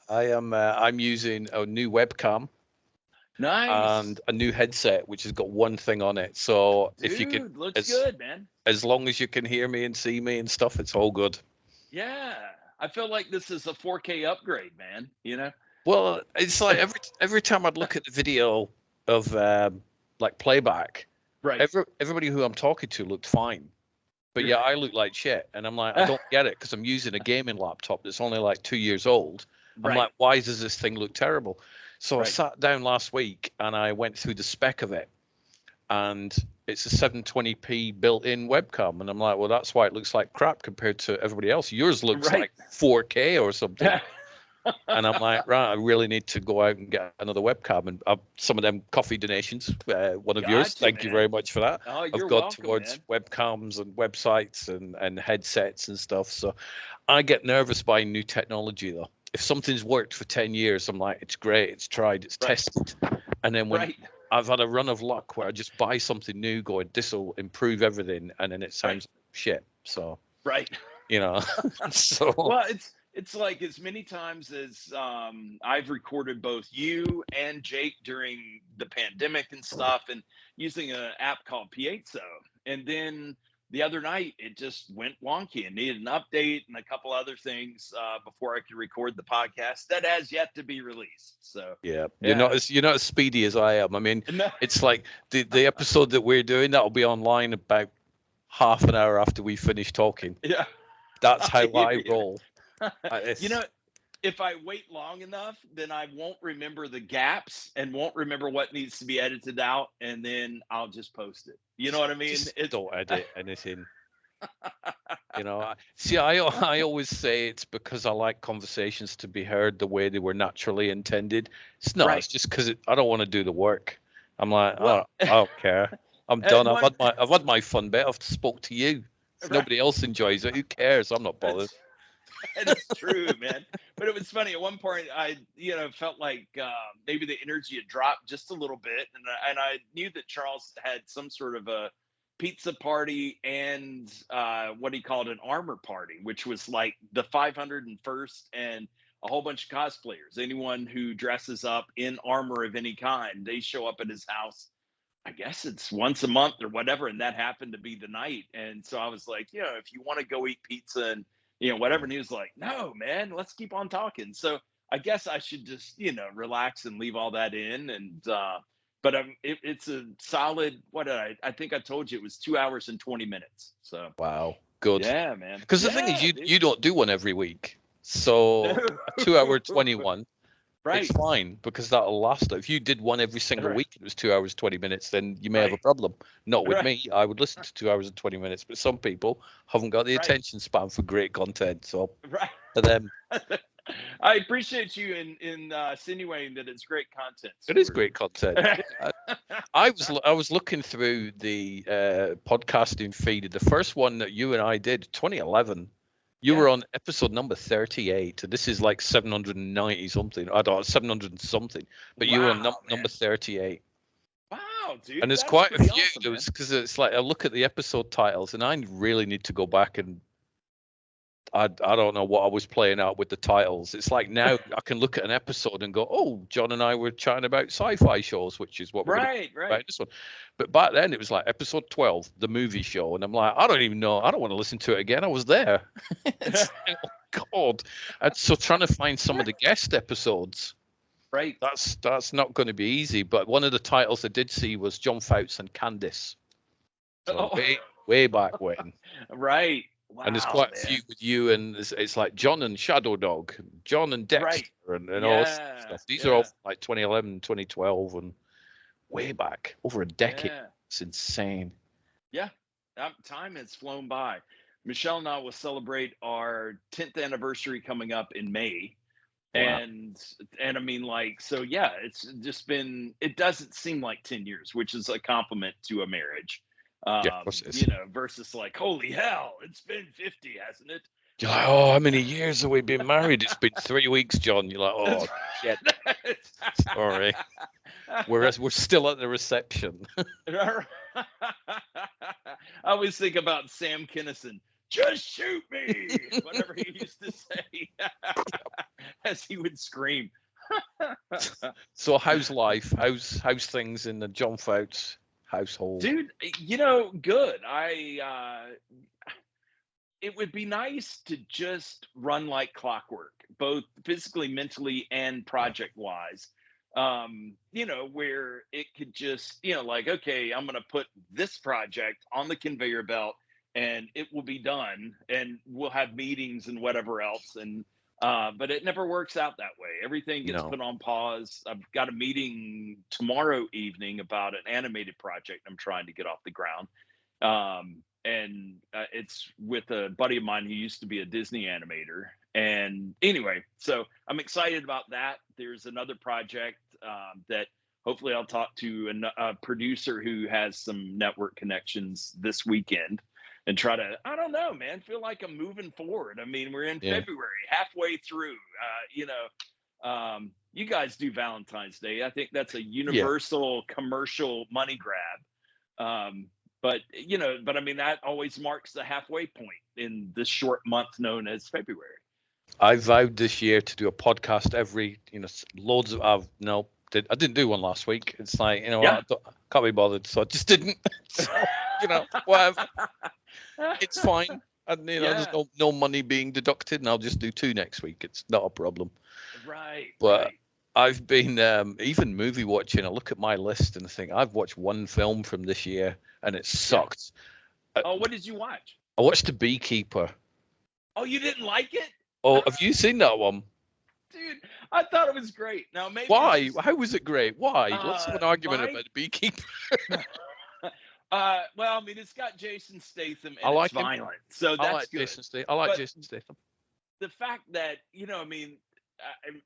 I'm using a new webcam. Nice. And a new headset, which has got one thing on it. So if you can, looks good, man. As long as you can hear me and see me and stuff, it's all good. Yeah, I feel like this is a 4K upgrade, man. Well, it's like every time I'd look at the video of like playback, right? Everybody who I'm talking to looked fine, but yeah, I look like shit, and I'm like, I don't get it because I'm using a gaming laptop that's only like 2 years old. I'm like, why does this thing look terrible? So I sat down last week and I went through the spec of it, and it's a 720p built-in webcam, and I'm like, well, that's why it looks like crap compared to everybody else. Yours looks like 4K or something. And I'm like, right, I really need to go out and get another webcam. And some of them coffee donations, one of yours, thank you very much for that. Oh, I've you're gone welcome, towards man. webcams and websites and headsets and stuff. So I get nervous buying new technology, though. If something's worked for 10 years, I'm like, it's great, it's tried, it's tested. And then when I've had a run of luck where I just buy something new going, this will improve everything, and then it sounds shit. So, so. Well, it's like as many times as I've recorded both you and Jake during the pandemic and stuff, and using an app called Piezo. And then the other night, it just went wonky and needed an update and a couple other things before I could record the podcast that has yet to be released. So yeah. You're not as speedy as I am. I mean, it's like the episode that we're doing, that'll be online about half an hour after we finish talking. Yeah, that's how I roll. If I wait long enough, then I won't remember the gaps and won't remember what needs to be edited out, and then I'll just post it. You know what I mean? Don't edit anything. I always say it's because I like conversations to be heard the way they were naturally intended. It's not. It's just because I don't want to do the work. I'm like, I don't care. I'm done. I've had my fun bit. I've spoke to you. If nobody else enjoys it, who cares? I'm not bothered. It's true, man. But it was funny. At one point, I felt like maybe the energy had dropped just a little bit, and I knew that Charles had some sort of a pizza party and what he called an armor party, which was like the 501st and a whole bunch of cosplayers. Anyone who dresses up in armor of any kind, they show up at his house. I guess it's once a month or whatever, and that happened to be the night. And so I was like, if you want to go eat pizza and whatever. And he was like, no, man, let's keep on talking. So I guess I should just, relax and leave all that in. And, but it's a solid, I think I told you it was 2 hours and 20 minutes. So. Wow. Good. Yeah, man. Because the thing is, you don't do one every week. So a 2 hour 21. It's fine because that'll last. If you did one every single week, it was 2 hours 20 minutes, then you may have a problem. Not with me. I would listen to 2 hours and 20 minutes, but some people haven't got the attention span for great content. So for them, I appreciate you in insinuating that it's great content. It is great content. I was looking through the podcasting feed. The first one that you and I did, 2011. You were on episode number 38, and this is like 790 something. I don't know, 700 and something. But you were on number 38. Wow, dude. And there's quite a few. Because it's like I look at the episode titles, and I really need to go back and I don't know what I was playing out with the titles. It's like now I can look at an episode and go, oh, John and I were chatting about sci-fi shows, which is what we're going to talk about this one. But back then it was like episode 12, the movie show. And I'm like, I don't even know. I don't want to listen to it again. I was there. Oh, God. And so trying to find some of the guest episodes. Right. That's not going to be easy. But one of the titles I did see was John Foutz and Candice. So way back when. Right. Wow, and there's quite a few with you, and it's like John and Shadow Dog, John and Dexter, and all this stuff. These are all like 2011, 2012, and way back, over a decade. It's insane. Yeah, time has flown by. Michelle and I will celebrate our 10th anniversary coming up in May. Wow. And I mean, like, so yeah, it's just been, it doesn't seem like 10 years, which is a compliment to a marriage. Versus like, holy hell, it's been 50, hasn't it? You're like, oh, how many years have we been married? It's been 3 weeks, John. You're like, oh, shit. Sorry. We're still at the reception. I always think about Sam Kinison. just shoot me, whatever he used to say as he would scream. So how's life? How's things in the John Foutz household? Dude, good. It would be nice to just run like clockwork, both physically, mentally, and project wise. Where it could just, like, okay, I'm going to put this project on the conveyor belt and it will be done and we'll have meetings and whatever else. And, but it never works out that way. Everything gets put on pause. I've got a meeting tomorrow evening about an animated project I'm trying to get off the ground. It's with a buddy of mine who used to be a Disney animator. And anyway, so I'm excited about that. There's another project that hopefully I'll talk to a producer who has some network connections this weekend and try to, I don't know, man, feel like I'm moving forward. I mean, we're in February, halfway through. You guys do Valentine's Day. I think that's a universal commercial money grab. But I mean, that always marks the halfway point in this short month known as February. I vowed this year to do a podcast every, loads of, I didn't do one last week. It's like, I can't be bothered. So I just didn't. So, whatever. It's fine. And, there's no money being deducted, and I'll just do 2 next week. It's not a problem. Right. But I've been even movie watching. I look at my list and think I've watched one film from this year, and it sucked. Oh, what did you watch? I watched The Beekeeper. Oh, you didn't like it? Oh, have you seen that one? Dude, I thought it was great. Now, maybe why? How was it great? Why? Let's have an argument about The Beekeeper. Well, I mean, it's got Jason Statham and it's violent, so that's good. I like Jason Statham. The fact that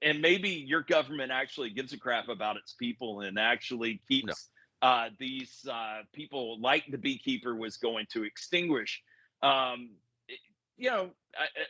and maybe your government actually gives a crap about its people and actually keeps these people like the Beekeeper was going to extinguish.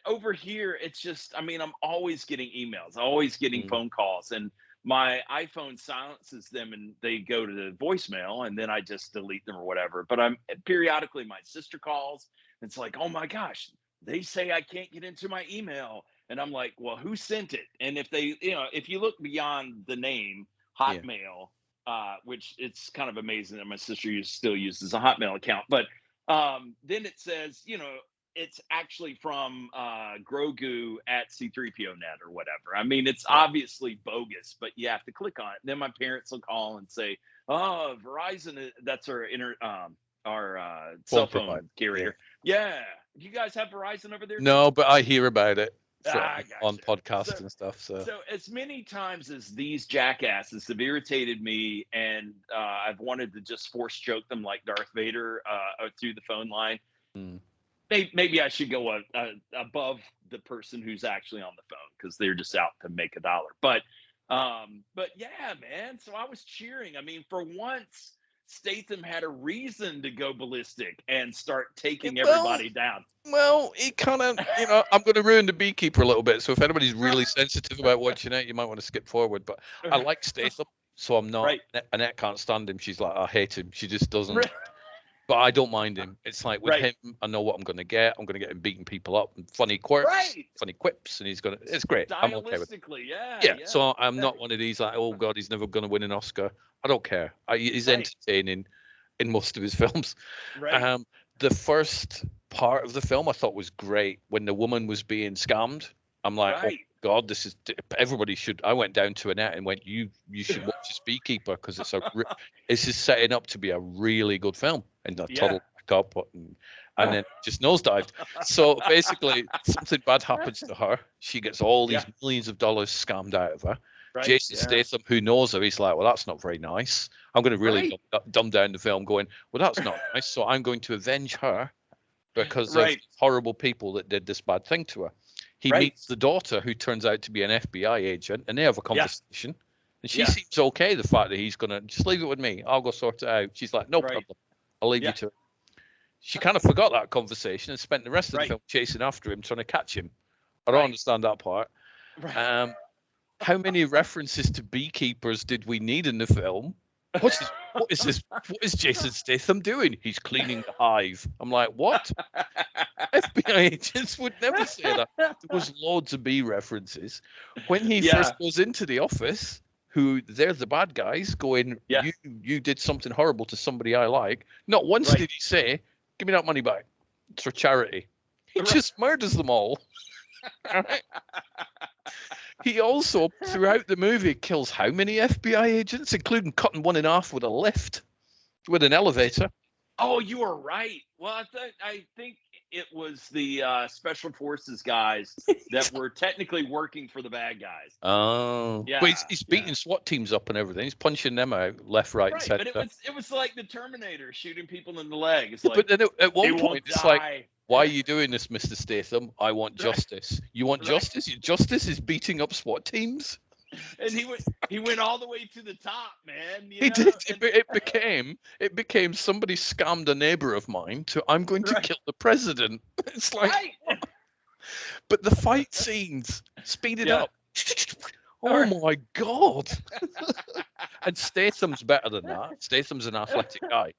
Over here, it's just, I mean, I'm always getting emails, always getting phone calls, and my iPhone silences them and they go to the voicemail, and then I just delete them or whatever. But periodically my sister calls. It's like, oh my gosh, they say I can't get into my email. And I'm like, well, who sent it? And if they, if you look beyond the name Hotmail, which it's kind of amazing that my sister still uses a Hotmail account, but then it says, it's actually from Grogu at C3PO.net or whatever. I mean, it's obviously bogus, but you have to click on it. Then my parents will call and say, oh, Verizon, that's our cell phone carrier. Yeah. Do you guys have Verizon over there? No, but I hear about it on podcasts and stuff. So as many times as these jackasses have irritated me, and I've wanted to just force choke them like Darth Vader through the phone line. Maybe I should go above the person who's actually on the phone, because they're just out to make a dollar. But yeah, man. So I was cheering. I mean, for once, Statham had a reason to go ballistic and start taking everybody down. Well, he kind of, I'm going to ruin The Beekeeper a little bit. So if anybody's really sensitive about watching it, you might want to skip forward. But I like Statham, so I'm not. Right. Annette can't stand him. She's like, I hate him. She just doesn't. Right. But I don't mind him. It's like with him, I know what I'm going to get. I'm going to get him beating people up and funny quirks, funny quips, and it's great. I'm okay with it. Yeah. So I'm not one of these like, oh God, he's never going to win an Oscar. I don't care. He's entertaining in most of his films. Right. The first part of the film I thought was great when the woman was being scammed. I'm like, oh God, this is everybody should. I went down to Annette and went, you should watch this Beekeeper, because it's just setting up to be a really good film. And I toddled back up and then just nosedived. So basically, something bad happens to her. She gets all these millions of dollars scammed out of her. Right. Jason Statham, who knows her, he's like, well, that's not very nice. I'm going to really dumb down the film going, well, that's not nice. So I'm going to avenge her because of horrible people that did this bad thing to her. He meets the daughter, who turns out to be an FBI agent, and they have a conversation. And she seems okay, the fact that he's going to just leave it with me. I'll go sort it out. She's like, no problem. I'll leave you to it. She kind of forgot that conversation and spent the rest of the film chasing after him, trying to catch him. I don't understand that part. How many references to beekeepers did we need in the film? What is this? What is Jason Statham doing? He's cleaning the hive. I'm like, what? FBI agents would never say that. There was loads of B references. When he first goes into the office, they're the bad guys going, you did something horrible to somebody I like. Not once did he say, give me that money back. It's for charity. He just murders them all. Right? He also, throughout the movie, kills how many FBI agents, including cutting one in half with a lift, with an elevator. Oh, you are right. Well, I think it was the special forces guys that were technically working for the bad guys. Oh, yeah. But he's beating SWAT teams up and everything. He's punching them out left, right, and center. But it was like the Terminator shooting people in the leg. It's but then at one point, it's like, why are you doing this, Mr. Statham? I want justice. You want justice? Justice is beating up SWAT teams. And he went all the way to the top, man. He did. It became somebody scammed a neighbor of mine to I'm going to kill the president. It's like, but the fight scenes speeded up. Oh my god! And Statham's better than that. Statham's an athletic guy.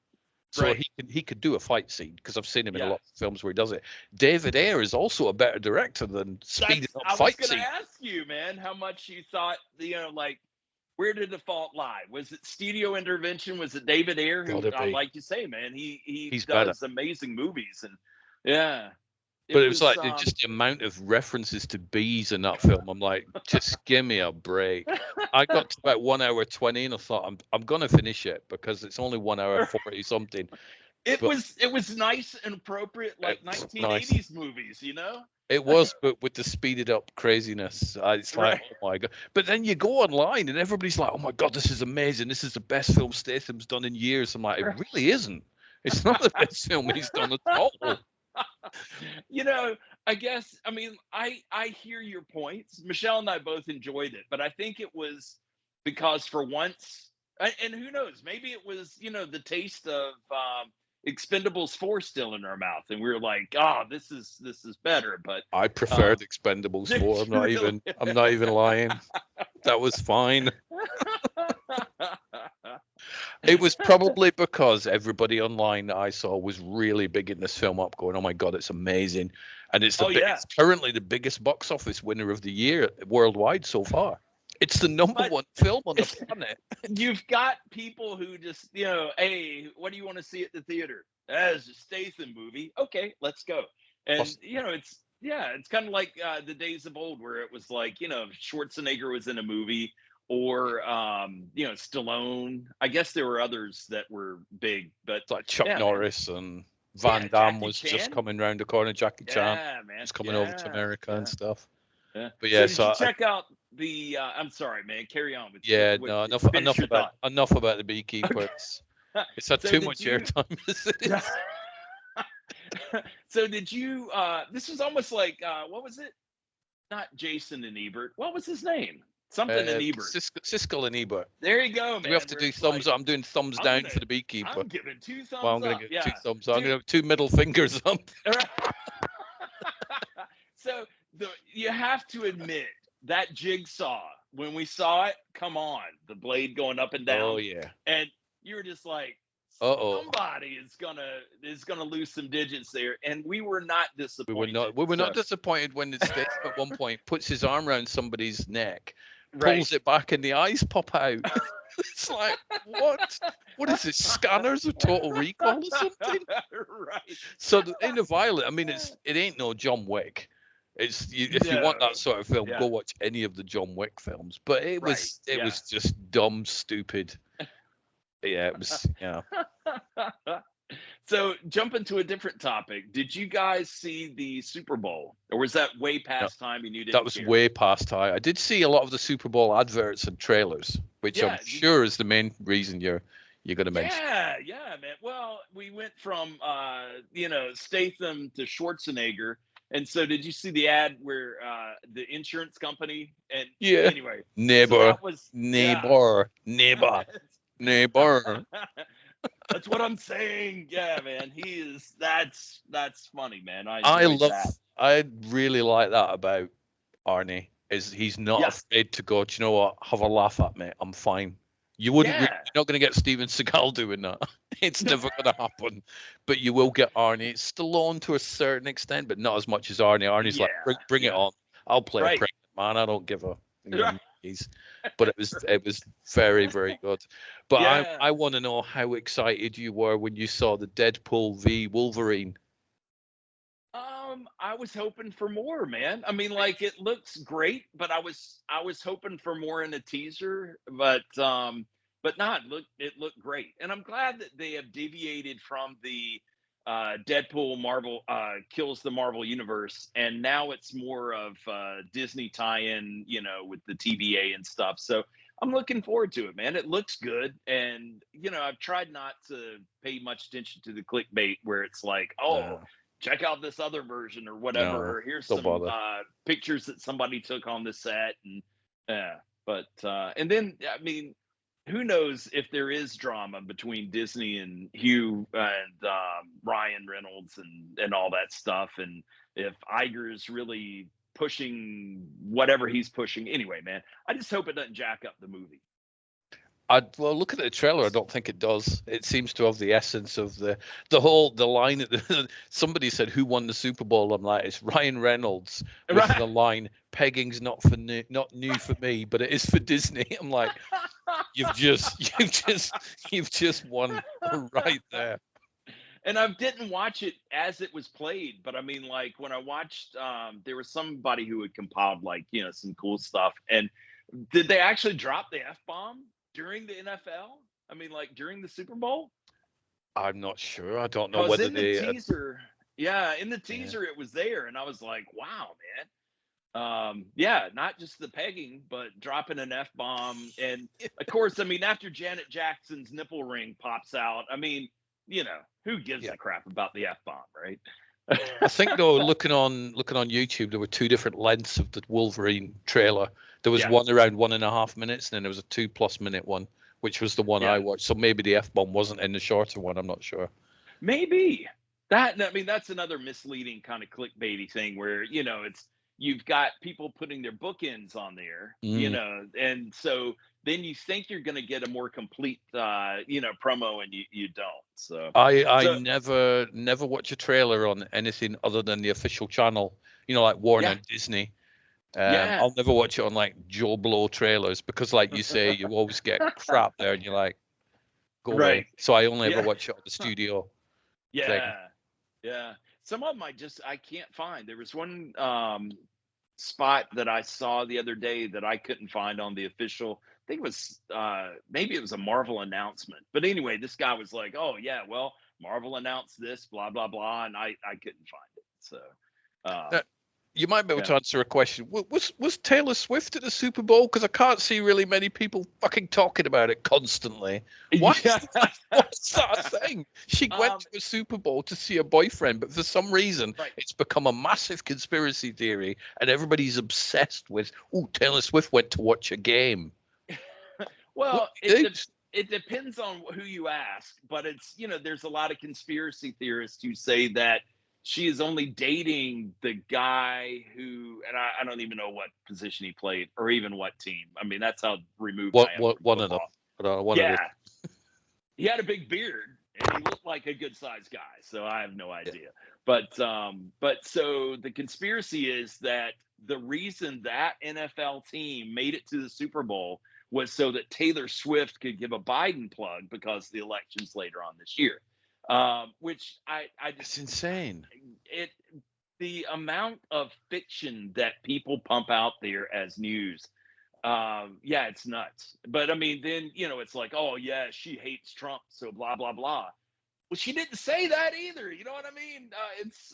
So he could do a fight scene because I've seen him in a lot of films where he does it. David Ayer is also a better director than speeding up fight scenes. I was going to ask you, man, how much you thought, like, where did the fault lie? Was it studio intervention? Was it David Ayer? Who, like you say, man, he's does amazing movies. And But it was like just the amount of references to bees in that film. I'm like, just give me a break. I got to about 1 hour 20 and I thought I'm gonna finish it because it's only 1 hour 40 something. It was nice and appropriate, like 1980s movies, It was, but with the speeded up craziness, it's like, oh my god. But then you go online and everybody's like, oh my god, this is amazing. This is the best film Statham's done in years. I'm like, it really isn't. It's not the best film he's done at all. I guess, I hear your points. Michelle and I both enjoyed it, but I think it was because for once, and who knows, maybe it was, the taste of Expendables 4 still in our mouth, and we were like, this is better. But I preferred Expendables 4. I'm not even lying. That was fine. It was probably because everybody online that I saw was really bigging this film up, going, "Oh my god, it's amazing!" And it's it's currently the biggest box office winner of the year worldwide so far. It's the number one film on the planet. You've got people who just, hey, what do you want to see at the theater? It's a Statham movie. Okay, let's go. And it's kind of like the days of old where it was like, Schwarzenegger was in a movie. Or, Stallone. I guess there were others that were big, but like Chuck Norris and Van Damme was just coming round the corner. Jackie Chan was coming over to America and stuff. Yeah. But so check out the. I'm sorry, man. Carry on with. Yeah, no, enough about the Beekeeper. Okay. It's had too much airtime. So did you? This was almost like what was it? Not Jason and Ebert. What was his name? Something in Ebert. Siskel and Ebert. There you go, man. We have to do thumbs up. I'm doing thumbs down for the Beekeeper. I'm giving 2 thumbs up. Well, I'm going to give 2 thumbs up. I'm going to have 2 middle fingers up. So you have to admit, that jigsaw, when we saw it, come on, the blade going up and down. Oh, yeah. And you were just like, somebody is gonna lose some digits there, and we were not disappointed. We were not disappointed when the Statham at one point puts his arm around somebody's neck, pulls it back, and the eyes pop out. It's like, what? What is this? Scanners of Total Recall or something? Right. So in the Violet, it ain't no John Wick. If you want that sort of film, go watch any of the John Wick films. But it was just dumb, stupid. Yeah, it was. Yeah. So jumping to a different topic, did you guys see the Super Bowl, or was that way past time and you didn't? That was way past time. I did see a lot of the Super Bowl adverts and trailers, which I'm sure is the main reason you're going to mention. Yeah, man. Well, we went from Statham to Schwarzenegger. And so did you see the ad where the insurance company and anyway. Neighbor. That's what I'm saying. Yeah, man. That's funny, man. I really like that about Arnie, is he's not afraid to go, do you know what? Have a laugh at me. I'm fine. You're Yeah. not going to get Steven Seagal doing that. It's never going to happen. But you will get Arnie. It's Stallone to a certain extent, but not as much as Arnie. Arnie's Yeah. like, bring it on. I'll play a Right. pregnant man. I don't give a Right. monkeys. But it was very, very good. But Yeah. I want to know how excited you were when you saw the Deadpool v Wolverine. I was hoping for more, man. I mean, like it looks great, but I was hoping for more in a teaser, but not look it looked great. And I'm glad that they have deviated from the Deadpool Marvel kills the Marvel universe, and now it's more of Disney tie-in, with the TVA and stuff. So I'm looking forward to it, man. It looks good, and I've tried not to pay much attention to the clickbait where it's like, oh, No, check out this other version or no, whatever, or here's don't some bother. pictures that somebody took on the set. And yeah, but and then I mean, who knows if there is drama between Disney and Hugh and Ryan Reynolds and all that stuff, and if Iger is really pushing whatever he's pushing. Anyway, man, I just hope it doesn't jack up the movie. Well, look at the trailer. I don't think it does. It seems to have the essence of the line. Somebody said, "Who won the Super Bowl?" I'm like, it's Ryan Reynolds with Right. the line, "Pegging's not new for me, but it is for Disney." I'm like, you've just won right there. And I didn't watch it as it was played, but I mean, like when I watched, there was somebody who had compiled like some cool stuff. And did they actually drop the f bomb during the NFL? I mean, like during the Super Bowl? I'm not sure. I don't know Because whether in the they. teaser, yeah, in the Yeah. teaser it was there, and I was like, wow, man. Yeah, not just the pegging, but dropping an f bomb. And of course, I mean, after Janet Jackson's nipple ring pops out, I mean, who gives Yeah. a crap about the f bomb, right? I think though, looking on YouTube, there were two different lengths of the Wolverine trailer. There was Yeah, one around 1.5 minutes, and then there was a 2+ minute one, which was the one yeah, I watched. So maybe the F bomb wasn't in the shorter one. I'm not sure. maybe that. I mean, that's another misleading kind of clickbaity thing where it's you've got people putting their bookends on there, Mm. and so then you think you're going to get a more complete, promo, and you don't. So, I so never watch a trailer on anything other than the official channel. Like Warner yeah, and Disney. yeah. I'll never watch it on like Joe Blow trailers because, like you say, you always get crap there, and you're like, go away. Right. So I only ever Yeah. watch it on the studio thing. Yeah. Yeah. Some of them I can't find. There was one spot that I saw the other day that I couldn't find on the official. I think it was maybe it was a Marvel announcement. But anyway, this guy was like, "Oh yeah, well, Marvel announced this, blah blah blah," and I couldn't find it. So, Uh, you might be able yeah. to answer a question. Was Taylor Swift at the Super Bowl? Because I can't see really many people fucking talking about it constantly. Why? Yeah. What's that a thing? She went um, to a Super Bowl to see her boyfriend, but for some reason, right. it's become a massive conspiracy theory, and everybody's obsessed with, oh, Taylor Swift went to watch a game. What Well, do you do? it depends on who you ask, but it's there's a lot of conspiracy theorists who say that she is only dating the guy who, and I don't even know what position he played or even what team. I mean, that's how removed I am from One of them? football. One of Yeah, the. he had a big beard and he looked like a good sized guy, so I have no Yeah. idea. But so the conspiracy is that the reason that NFL team made it to the Super Bowl was so that Taylor Swift could give a Biden plug because the election's later on this year. Which I It's just insane. it the amount of fiction that people pump out there as news, yeah, it's nuts. But I mean, then it's like, oh yeah, she hates Trump, so blah blah blah. Well, she didn't say that either. You know what I mean? It's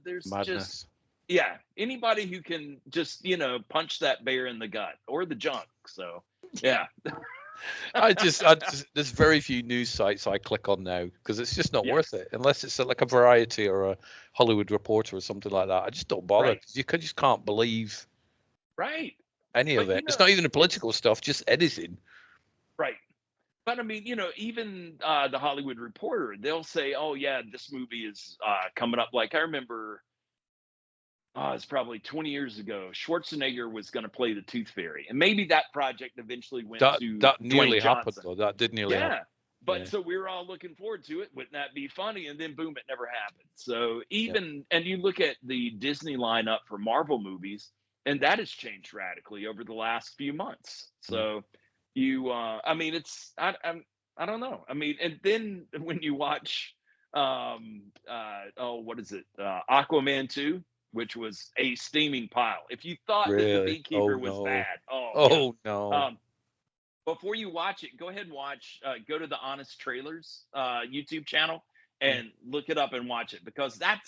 there's just Madness. yeah, anybody who can just punch that bear in the gut or the junk. So yeah, There's very few news sites I click on now because it's just not yeah, worth it unless it's like a Variety or a Hollywood Reporter or something like that. I just don't bother right, because just can't believe right. any of But it. It's not even the it's political stuff, just anything. right. But I mean, even the Hollywood Reporter, they'll say, "Oh yeah, this movie is coming up." Like I remember it's probably 20 years ago. Schwarzenegger was going to play the Tooth Fairy, and maybe that project eventually went to That Dwayne nearly happened Johnson. though. That did nearly happen. Yeah. But Yeah. so we were all looking forward to it. Wouldn't that be funny? And then boom, it never happened. So Yeah. and you look at the Disney lineup for Marvel movies, and that has changed radically over the last few months. Mm. So I mean, I don't know. I mean, and then when you watch, what is it? Aquaman 2, which was a steaming pile. If you thought that the Really? Oh Beekeeper was no. bad, oh yeah. Oh no. Before you watch it, go ahead and watch. Go to the Honest Trailers YouTube channel Mm. and look it up and watch it, because that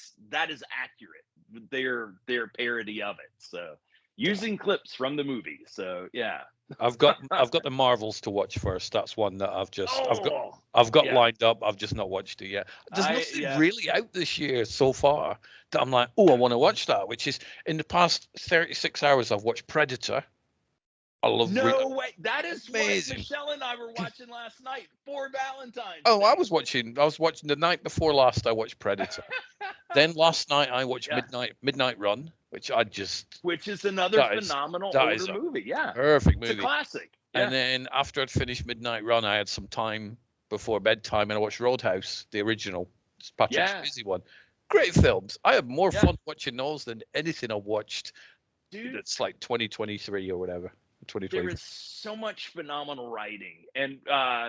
is accurate. Their parody of it. So using clips from the movie. So yeah. I've got the Marvels to watch first. That's one that Oh I've got yeah. lined up. I've just not watched it yet. There's nothing really out this year so far that I'm like, oh, I want to watch that. Which is, in the past 36 hours, I've watched Predator. I love. No way. That is amazing. What Michelle and I were watching last night for Valentine's Oh, Day. I was watching the night before last. I watched Predator. Then last night I watched Midnight Run, which is another phenomenal older movie. Yeah, perfect movie. It's a classic. Yeah. And then after I'd finished Midnight Run, I had some time before bedtime, and I watched Roadhouse, the original Patrick Swayze one. Great films. I had more fun watching those than anything I watched. Dude, it's like 2023 or whatever. There is so much phenomenal writing, and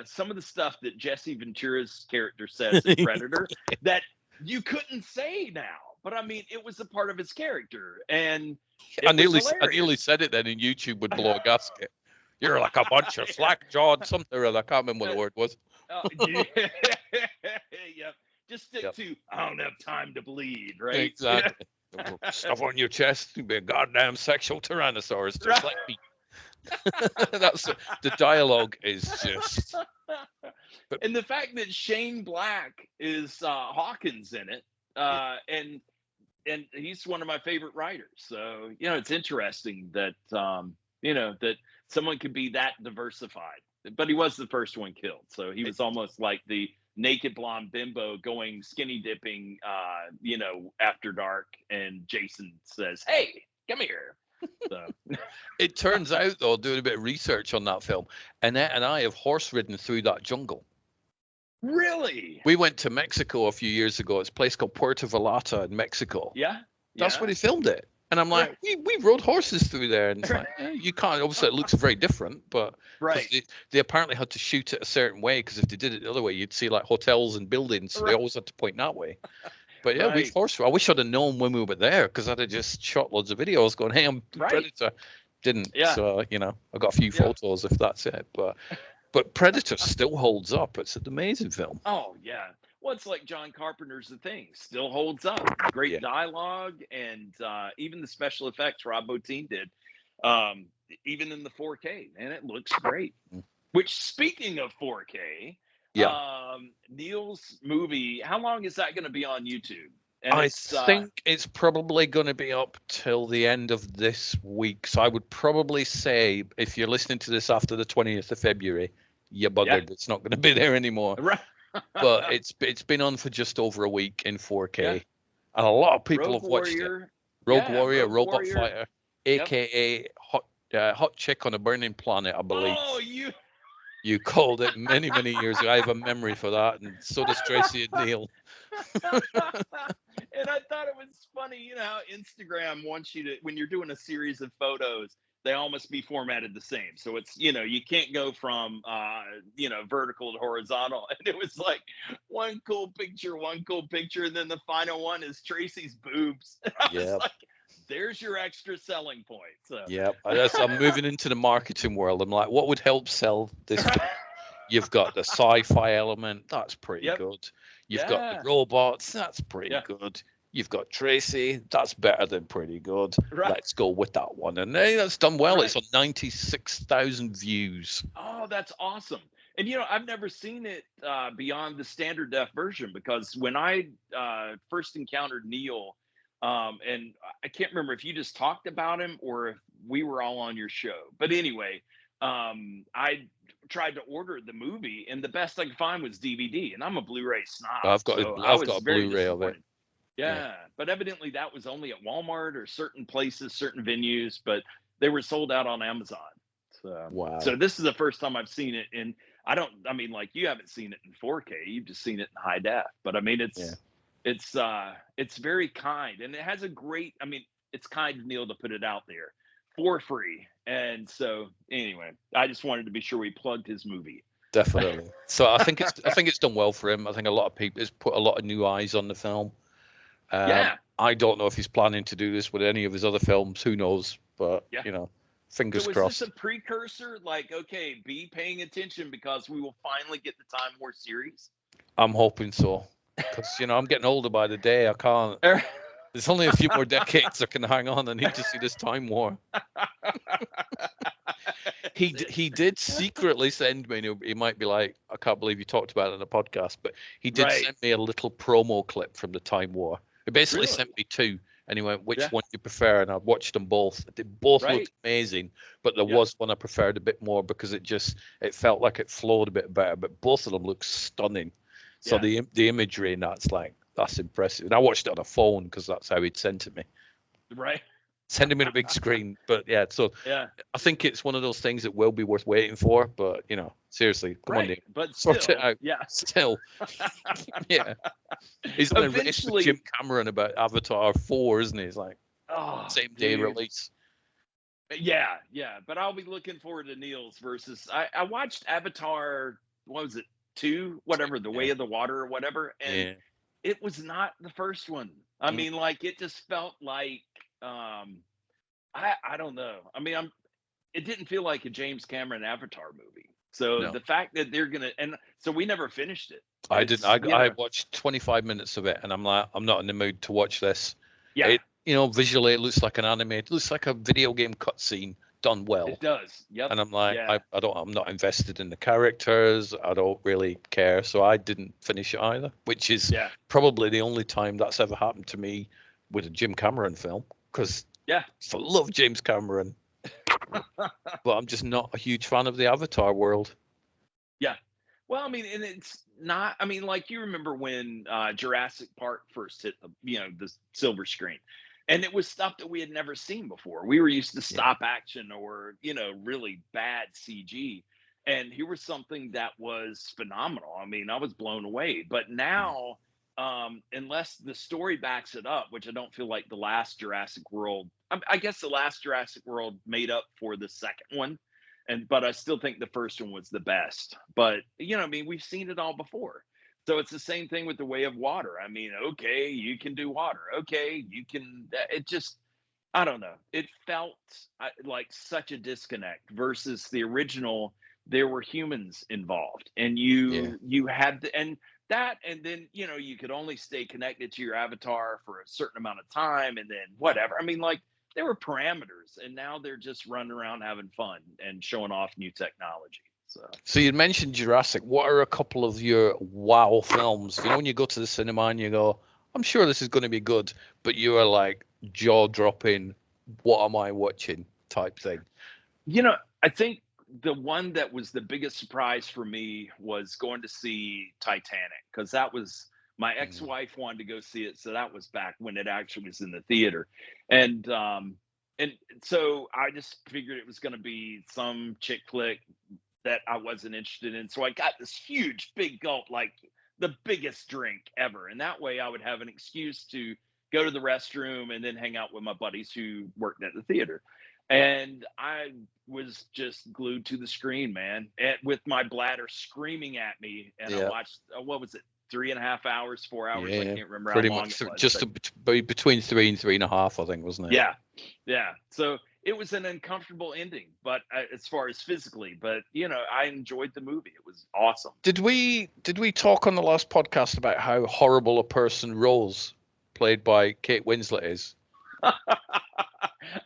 some of the stuff that Jesse Ventura's character says in Predator that you couldn't say now. But I mean, it was a part of his character, and I nearly said it then, and YouTube would blow a gasket. You're like a bunch of slack-jawed something or other. I can't remember what the word was. Yeah. Just stick to, I don't have time to bleed, right? Exactly. Stuff on your chest. You be a goddamn sexual tyrannosaurus, just like me. That's the dialogue is just. And the fact that Shane Black is Hawkins in it, and he's one of my favorite writers. So it's interesting that that someone could be that diversified. But he was the first one killed, so he was almost like the naked blonde bimbo going skinny dipping, after dark. And Jason says, "Hey, come here." So. It turns out, though, doing a bit of research on that film, and I have horse ridden through that jungle. Really? We went to Mexico a few years ago. It's a place called Puerto Vallarta in Mexico. Yeah. That's where they filmed it. And I'm like, we rode horses through there, and it's like, you can't. Obviously, it looks very different, but they apparently had to shoot it a certain way, because if they did it the other way, you'd see like hotels and buildings. So they always had to point that way. But yeah, we've horse. I wish I'd have known when we were there, because I'd have just shot loads of videos going, "Hey, I'm Predator." Didn't. Yeah. So I got a few photos if that's it. But Predator still holds up. It's an amazing film. Oh yeah. Well, it's like John Carpenter's The Thing, still holds up. Great dialogue, and even the special effects Rob Bottin did, even in the 4K, and it looks great. Which, speaking of 4K, Neil's movie, how long is that going to be on YouTube? And I think it's probably going to be up till the end of this week. So I would probably say, if you're listening to this after the 20th of February, you're buggered. It's not going to be there anymore. Right. But it's been on for just over a week in 4K, and a lot of people have watched it. Rogue Warrior, Robot Fighter, aka Hot Chick on a Burning Planet, I believe. Oh, you called it many years ago. I have a memory for that, and so does Tracy and Neil. And I thought it was funny, how Instagram wants you to, when you're doing a series of photos, they all must be formatted the same. So it's, you can't go from, vertical to horizontal. And it was like one cool picture. And then the final one is Tracy's boobs. And I was like, there's your extra selling point. So. I'm moving into the marketing world. I'm like, what would help sell this? You've got the sci-fi element. That's pretty good. You've got the robots. That's pretty good. You've got Tracy. That's better than pretty good. Let's go with that one. And that's done well. It's on 96,000 views. Oh, that's awesome. And, I've never seen it beyond the standard def version, because when I first encountered Neil, and I can't remember if you just talked about him or if we were all on your show. But anyway, I tried to order the movie, and the best I could find was DVD. And I'm a Blu-ray snob. I've got a Blu-ray of it. Yeah, but evidently that was only at Walmart or certain places, certain venues, but they were sold out on Amazon. So Wow. this is the first time I've seen it in. I mean, like you haven't seen it in 4K, you've just seen it in high def. But I mean, Yeah. it's very kind, and it has a great. I mean, it's kind of Neil to put it out there for free. And so anyway, I just wanted to be sure we plugged his movie. Definitely. So I think it's done well for him. I think a lot of people, it's put a lot of new eyes on the film. Yeah, I don't know if he's planning to do this with any of his other films. Who knows? But yeah. fingers So is crossed. this a precursor? Like, okay, be paying attention because we will finally get the Time War series. I'm hoping so, because I'm getting older by the day. I can't. There's only a few more decades I can hang on. I need to see this Time War. He did secretly send me. He might be like, I can't believe you talked about it in a podcast, but he did send me a little promo clip from the Time War. He basically sent me two, and he went, "Which one do you prefer?" And I watched them both. They both looked amazing, but there was one I preferred a bit more because it felt like it flowed a bit better. But both of them look stunning. So the imagery in that's impressive. And I watched it on a phone because that's how he'd sent it me. Right. Sending me a big screen, but I think it's one of those things that will be worth waiting for. But seriously, come on, Nick, but sort it out. Yeah, still, He's on a race with Jim Cameron about Avatar 4, isn't he? He's like, same day release. Yeah, but I'll be looking forward to Neil's versus. I watched Avatar. What was it? 2, whatever, The Way of the Water or whatever, and it was not the first one. I mean, like it just felt like. I don't know. I mean, it didn't feel like a James Cameron Avatar movie. So the fact that they're gonna, and so we never finished it. I didn't. I watched 25 minutes of it, and I'm like, I'm not in the mood to watch this. Yeah. Visually, it looks like an anime. It looks like a video game cutscene done well. It does. Yep. And I'm like, I'm not invested in the characters. I don't really care. So I didn't finish it either, which is probably the only time that's ever happened to me with a Jim Cameron film. Because I love James Cameron, but I'm just not a huge fan of the Avatar world. Yeah. Well, I mean, and it's not. I mean, like you remember when Jurassic Park first hit the silver screen, and it was stuff that we had never seen before. We were used to stop action or really bad CG, and here was something that was phenomenal. I mean, I was blown away. But now. Unless the story backs it up, which I don't feel like the last Jurassic World. I guess the last Jurassic World made up for the second one, but I still think the first one was the best. But I mean, we've seen it all before, so it's the same thing with The Way of Water. I mean, okay, you can do water. Okay, you can. It just, I don't know. It felt like such a disconnect versus the original. There were humans involved, and you had and then you could only stay connected to your avatar for a certain amount of time, and then whatever. I mean, like there were parameters, and now they're just running around having fun and showing off new technology. So you mentioned Jurassic. What are a couple of your wow films? When you go to the cinema and you go, I'm sure this is going to be good, but you are like jaw dropping, what am I watching type thing? I think the one that was the biggest surprise for me was going to see Titanic, because that was my ex-wife wanted to go see it, so that was back when it actually was in the theater, and so I just figured it was going to be some chick flick that I wasn't interested in, so I got this huge big gulp, like the biggest drink ever, and that way I would have an excuse to go to the restroom and then hang out with my buddies who worked at the theater. And I was just glued to the screen, man, with my bladder screaming at me. And I watched, what was it, 3.5 hours, 4 hours? I can't remember how long it was. Just between 3 and 3.5, I think, wasn't it? Yeah. So it was an uncomfortable ending, but as far as physically, but I enjoyed the movie. It was awesome. Did we talk on the last podcast about how horrible a person Rose, played by Kate Winslet, is?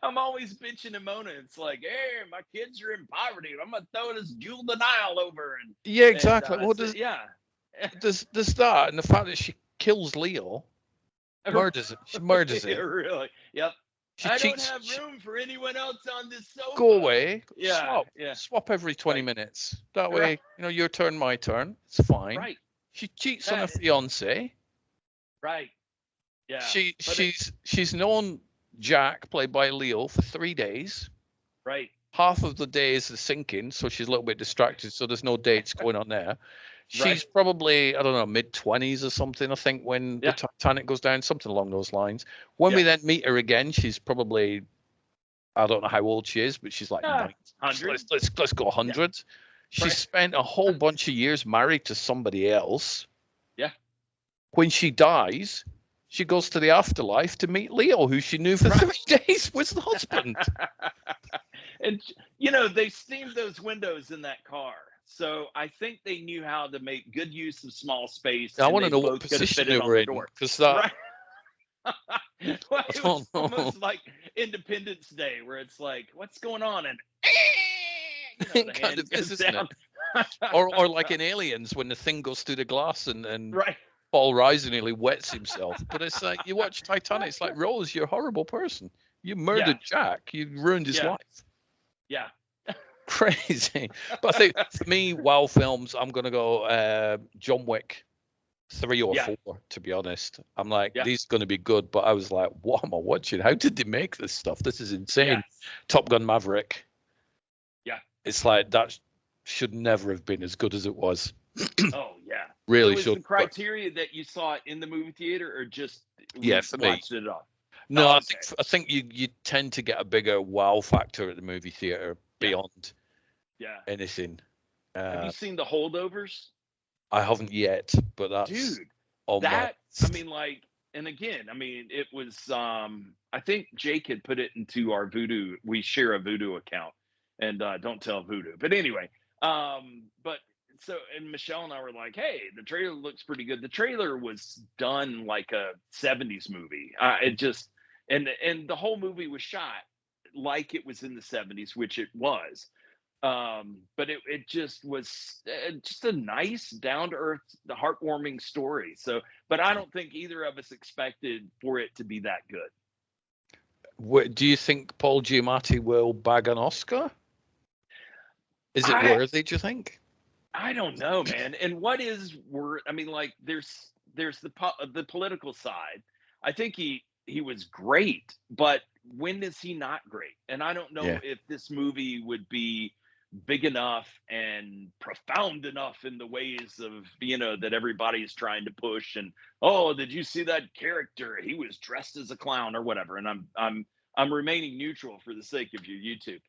I'm always bitching and moaning. It's like, hey, my kids are in poverty. I'm gonna throw this Jewel Denial over and exactly. There's that, and the fact that she kills Leo, murders it. She murders it. Really? Yep. I don't have room for anyone else on this sofa. Go away. Yeah. Swap every 20 minutes. That way, your turn, my turn. It's fine. Right. She cheats on her fiance. Right. Yeah. She's known Jack, played by Leo, for 3 days. Right. Half of the day is the sinking, so she's a little bit distracted. So there's no dates going on there. Right. She's probably, I don't know, mid-20s or something, I think, when the Yeah. Titanic goes down, something along those lines. When we Yeah. then meet her again, she's probably, I don't know how old she is, but she's like 90. 100. Let's go 100. Yeah. She Right. spent a whole bunch of years married to somebody else. Yeah. When she dies, she goes to the afterlife to meet Leo, who she knew for 3 days was the husband. And they steamed those windows in that car, so I think they knew how to make good use of small space. I want to they know what both could have position fit they it on were the in, door. because that. Right. Well, it was know. almost like Independence Day, where it's like, what's going on? And the Kind hand of is, goes isn't down. it? Or like in Aliens, when the thing goes through the glass and Right. Paul Reiser nearly wets himself. But it's like, you watch Titanic, it's like, Rose, you're a horrible person. You murdered Jack. You ruined his life. Yeah. Crazy. But I think for me, wow films, I'm going to go John Wick 3 or 4, to be honest. I'm like, these are going to be good. But I was like, what am I watching? How did they make this stuff? This is insane. Yes. Top Gun Maverick. Yeah. It's like, that should never have been as good as it was. Oh, yeah. Really so should. The criteria that you saw it in the movie theater, or just for me. watched it off? No, I think you tend to get a bigger wow factor at the movie theater beyond anything. Have you seen The Holdovers? I haven't yet, but that's dude. And again, it was. I think Jake had put it into our Voodoo. We share a Voodoo account, and don't tell Voodoo. But anyway, and Michelle and I were like, hey, the trailer looks pretty good. The trailer was done like a 70s movie. And the whole movie was shot like it was in the 70s, which it was. But it just was just a nice, down-to-earth, heartwarming story. So, but I don't think either of us expected for it to be that good. Do you think Paul Giamatti will bag an Oscar? Is it worthy, do you think? I don't know, man. And what is worth? There's the political side. I think he was great, but when is he not great? And I don't know if this movie would be big enough and profound enough in the ways of that everybody is trying to push. And did you see that character? He was dressed as a clown or whatever. And I'm remaining neutral for the sake of your YouTube.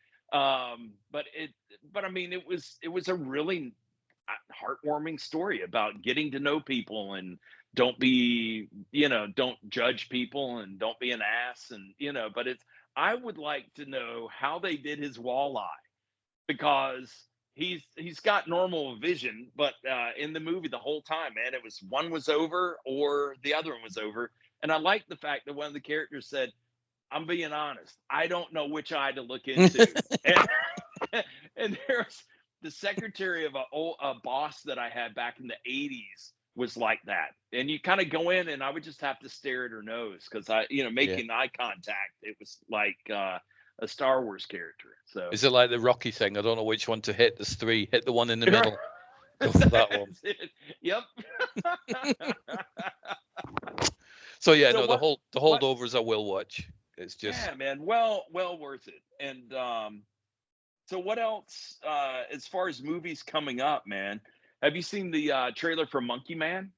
But it was a really heartwarming story about getting to know people, and don't judge people, and don't be an ass, and but I would like to know how they did his walleye, because he's got normal vision, but in the movie the whole time, man, it was one was over or the other one was over. And I like the fact that one of the characters said, I'm being honest, I don't know which eye to look into. and there's the secretary of a boss that I had back in the 80s was like that. And you kind of go in, and I would just have to stare at her nose, because making eye contact, it was like a Star Wars character. So is it like the Rocky thing? I don't know which one to hit. There's 3. Hit the one in the middle. Go for that one. Yep. So the Holdovers I will watch. It's just man, well worth it. And so what else as far as movies coming up, man? Have you seen the trailer for Monkey Man?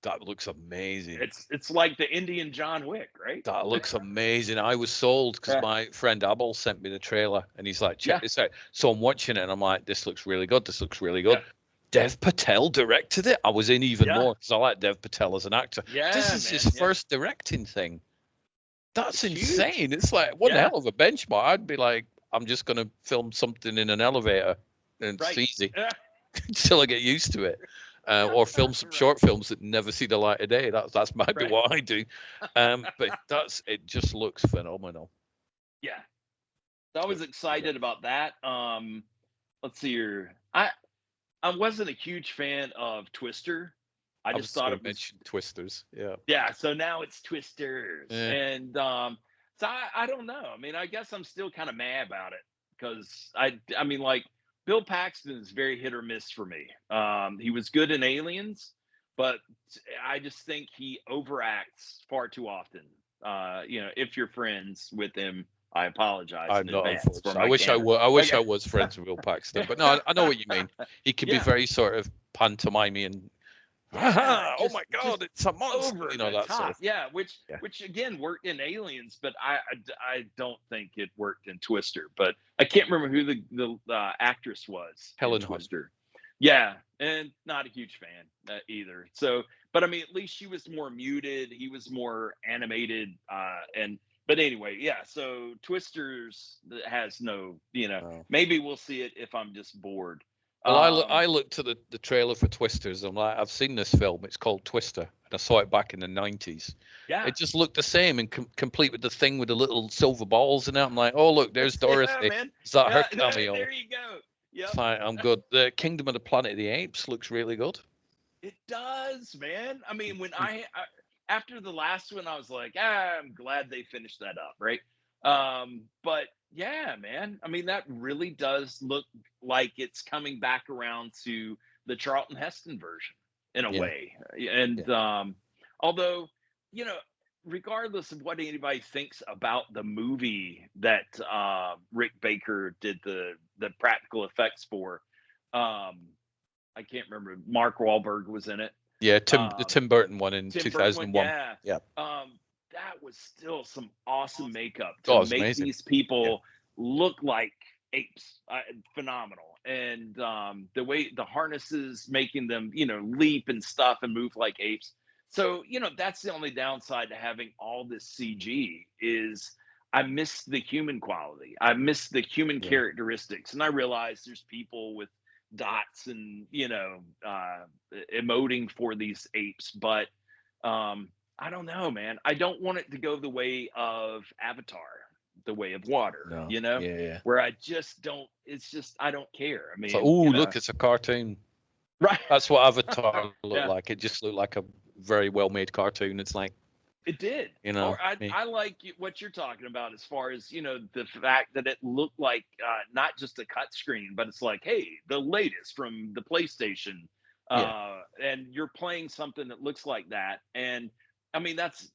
That looks amazing. It's like the Indian John Wick, right? That looks amazing. I was sold because my friend Abel sent me the trailer, and he's like, check this out. So I'm watching it, and I'm like, this looks really good. This looks really good. Yeah. Dev Patel directed it. I was in even more, because I like Dev Patel as an actor. Yeah, this is his first directing thing. That's insane. Huge. It's like, what the hell of a benchmark. I'd be like, I'm just going to film something in an elevator, and it's easy until I get used to it. Or film some short films that never see the light of day. That's might be what I do. But it just looks phenomenal. Yeah. So I was excited about that. Let's see here. I wasn't a huge fan of Twister. I just thought it mentioned Twisters. Yeah. Yeah. So now it's Twisters. Yeah. And so I don't know. I guess I'm still kind of mad about it, because Bill Paxton is very hit or miss for me. He was good in Aliens, but I just think he overacts far too often. If you're friends with him, I apologize I'm in not, advance for unfortunately. my candor. I wish Okay. I was friends with Will Paxton, but no, I know what you mean. He can be Yeah, very sort of pantomimey and, yeah, oh my just God, it's a monster, over you know, the that sort top. of. Yeah, which Yeah. which again worked in Aliens, but I don't think it worked in Twister. But I can't remember who the actress was Helen in Hunt. Twister. Yeah, and not a huge fan either. So, but I mean, at least she was more muted. He was more animated. But anyway, yeah. So Twisters has no, Oh. maybe we'll see it if I'm just bored. Well, I looked at the trailer for Twisters. I'm like, I've seen this film. It's called Twister, and I saw it back in the 90s. Yeah. It just looked the same and complete with the thing with the little silver balls in it. I'm like, oh look, there's Dorothy. Yeah, man. Is that her Yeah, cameo? there you go. Yep. It's like, I'm good. The Kingdom of the Planet of the Apes looks really good. It does, man. I mean, when I after the last one, I was like, I'm glad they finished that up, right? But yeah, man. I mean, that really does look like it's coming back around to the Charlton Heston version in a Yeah. way. And Yeah. although, you know, regardless of what anybody thinks about the movie that Rick Baker did the practical effects for, I can't remember. Mark Wahlberg was in it. Yeah, the Tim Burton one in Tim 2001. Burton, yeah. Yeah. That was still some awesome makeup Oh, to it's make amazing. these people look like apes. Phenomenal. And the way the harnesses making them, leap and stuff and move like apes. So, that's the only downside to having all this CG is I miss the human quality. I miss the human characteristics. And I realize there's people with dots and emoting for these apes, but I don't know, man. I don't want it to go the way of Avatar, the way of water. No. Yeah. Where I just don't. It's just I don't care. I mean, It's like, oh look, it's a cartoon. Right. That's what Avatar looked Yeah. like. It just looked like a very well made cartoon. It's like, it did. Or I like what you're talking about as far as, the fact that it looked like not just a cut screen, but it's like, hey, the latest from the PlayStation. And you're playing something that looks like that. And I mean, that's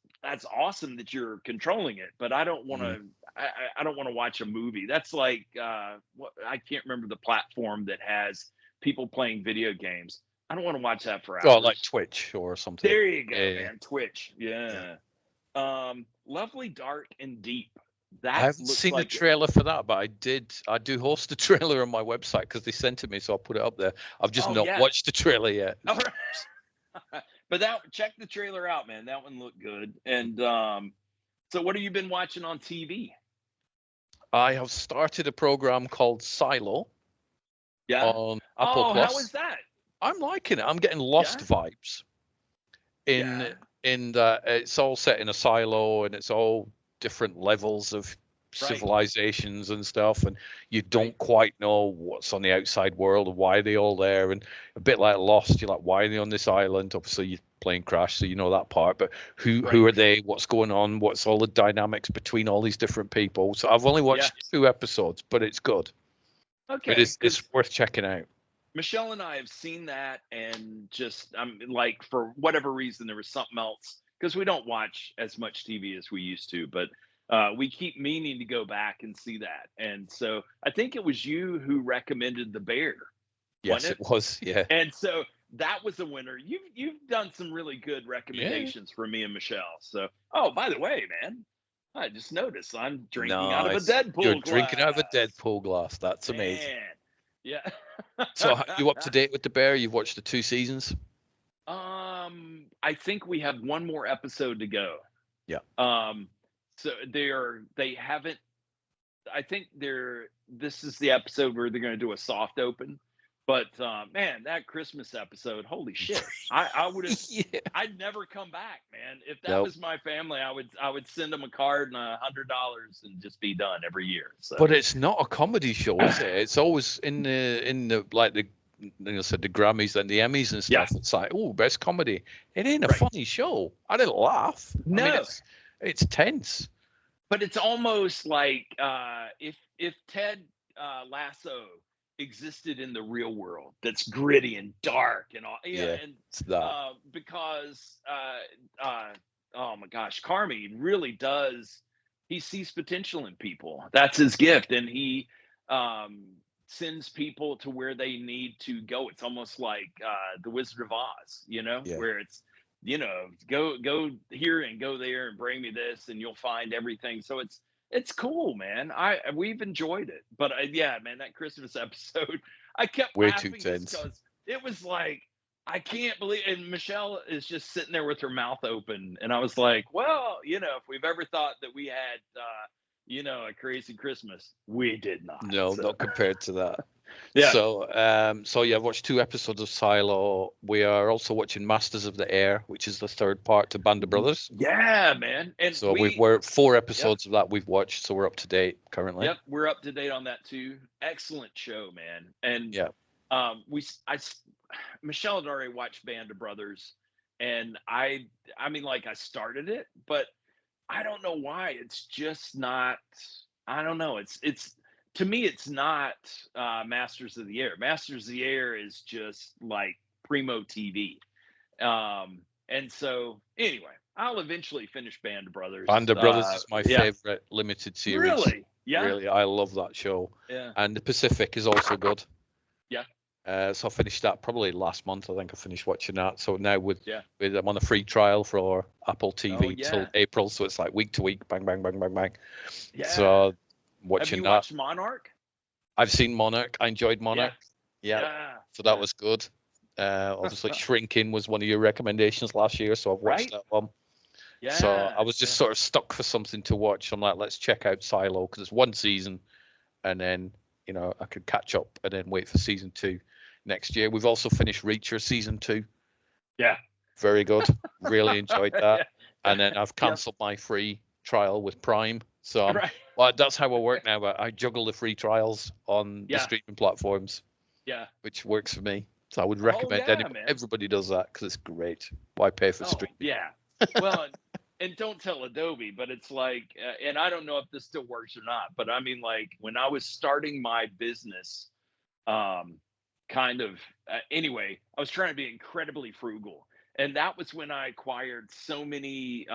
awesome that you're controlling it, but I don't want to, I don't want to watch a movie. That's like, I can't remember the platform that has people playing video games. I don't want to watch that for hours. Oh, like Twitch or something. There you go, man. Twitch. Yeah. Lovely, Dark and Deep. That I haven't seen the trailer for that, but I do host a trailer on my website because they sent it me, so I'll put it up there. I've just not watched the trailer yet. All right. But check the trailer out, man. That one looked good. And so what have you been watching on TV? I have started a program called Silo. Yeah. On Apple Plus. How is that? I'm liking it. I'm getting Lost vibes. In it's all set in a silo and it's all different levels of civilizations and stuff, and you don't quite know what's on the outside world and why they're all there. And a bit like Lost, you're like, why are they on this island? Obviously, your plane crashed, so you know that part. But who are they? What's going on? What's all the dynamics between all these different people? So I've only watched 2 episodes, but it's good. Okay, it's worth checking out. Michelle and I have seen that, and just like for whatever reason there was something else, because we don't watch as much TV as we used to, but we keep meaning to go back and see that. And so I think it was you who recommended The Bear. Yes, it was. Yeah. And so that was a winner. You've done some really good recommendations for me and Michelle. So, by the way, man, I just noticed I'm drinking out of a Deadpool You're glass. drinking out of a Deadpool glass. That's amazing. Man. Yeah. So you up to date with The Bear? You've watched the 2 seasons? I think we have one more episode to go. Yeah. So they haven't. I think this is the episode where they're going to do a soft open. But man, that Christmas episode, holy shit! I would have. I'd never come back, man. If that was my family, I would send them a card and $100 and just be done every year. So. But it's not a comedy show, is it? It's always in the like the the Grammys and the Emmys and stuff. Yeah. It's like, oh, best comedy. It ain't a funny show. I didn't laugh. No, I mean, it's tense. But it's almost like if Ted Lasso existed in the real world that's gritty and dark and all. Yeah, And it's that. because oh my gosh, Carmy really does. He sees potential in people. That's his gift, and he sends people to where they need to go. It's almost like the Wizard of Oz, Yeah. where it's go here and go there and bring me this, and you'll find everything. So it's cool, man. We've enjoyed it, but yeah, man, that Christmas episode, I kept Way too laughing tense. because it was like, I can't believe, and Michelle is just sitting there with her mouth open, and I was like, well, if we've ever thought that we had, a crazy Christmas, we did not. No, not compared to that. Yeah. So yeah, I've watched 2 episodes of Silo. We are also watching Masters of the Air, which is the 3rd part to Band of Brothers. Yeah, man. And so we're 4 episodes of that we've watched, so we're up to date currently. Yep, we're up to date on that too. Excellent show, man. And yeah, Michelle had already watched Band of Brothers, and I mean, like, I started it, but I don't know why. It's just not. I don't know. It's to me, it's not Masters of the Air. Masters of the Air is just like primo TV. And so anyway, I'll eventually finish Band of Brothers. Band of Brothers is my favorite limited series. Really? Yeah. Really, I love that show. Yeah. And The Pacific is also good. Yeah. So I finished that probably last month. I think I finished watching that. So now with I'm on a free trial for Apple TV till April. So it's like week to week, bang, bang, bang, bang, bang. Yeah. So watching that. Have you watched Monarch? I've seen Monarch. I enjoyed Monarch. Yeah. So that was good. Obviously, Shrinking was one of your recommendations last year, so I've watched that one. Yeah. So I was just sort of stuck for something to watch. I'm like, let's check out Silo because it's 1 season, and then I could catch up and then wait for season 2 next year. We've also finished Reacher season 2. Yeah. Very good. Really enjoyed that. And then I've cancelled my free trial with Prime. So well, that's how I work now. But I juggle the free trials on the streaming platforms. Yeah. Which works for me. So I would recommend everybody does that because it's great. Why pay for streaming? Yeah. Well, and don't tell Adobe, but it's like, and I don't know if this still works or not, but I mean, like, when I was starting my business, anyway, I was trying to be incredibly frugal. And that was when I acquired so many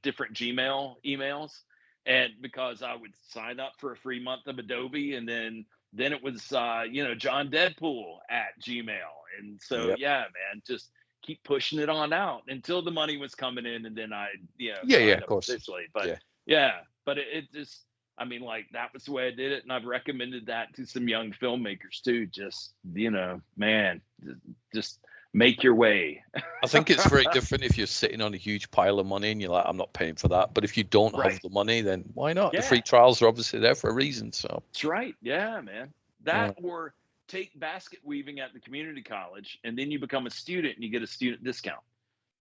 different Gmail emails. And because I would sign up for a free month of Adobe, and then it was, John Deadpool at Gmail. And so, man, just keep pushing it on out until the money was coming in. And then I, of course. Officially. But but it just, I mean, like, that was the way I did it. And I've recommended that to some young filmmakers too. Just, man, just make your way. I think it's very different if you're sitting on a huge pile of money and you're like, I'm not paying for that. But if you don't have the money, then why not? The free trials are obviously there for a reason. So that's right. Yeah, man. That or take basket weaving at the community college, and then you become a student and you get a student discount.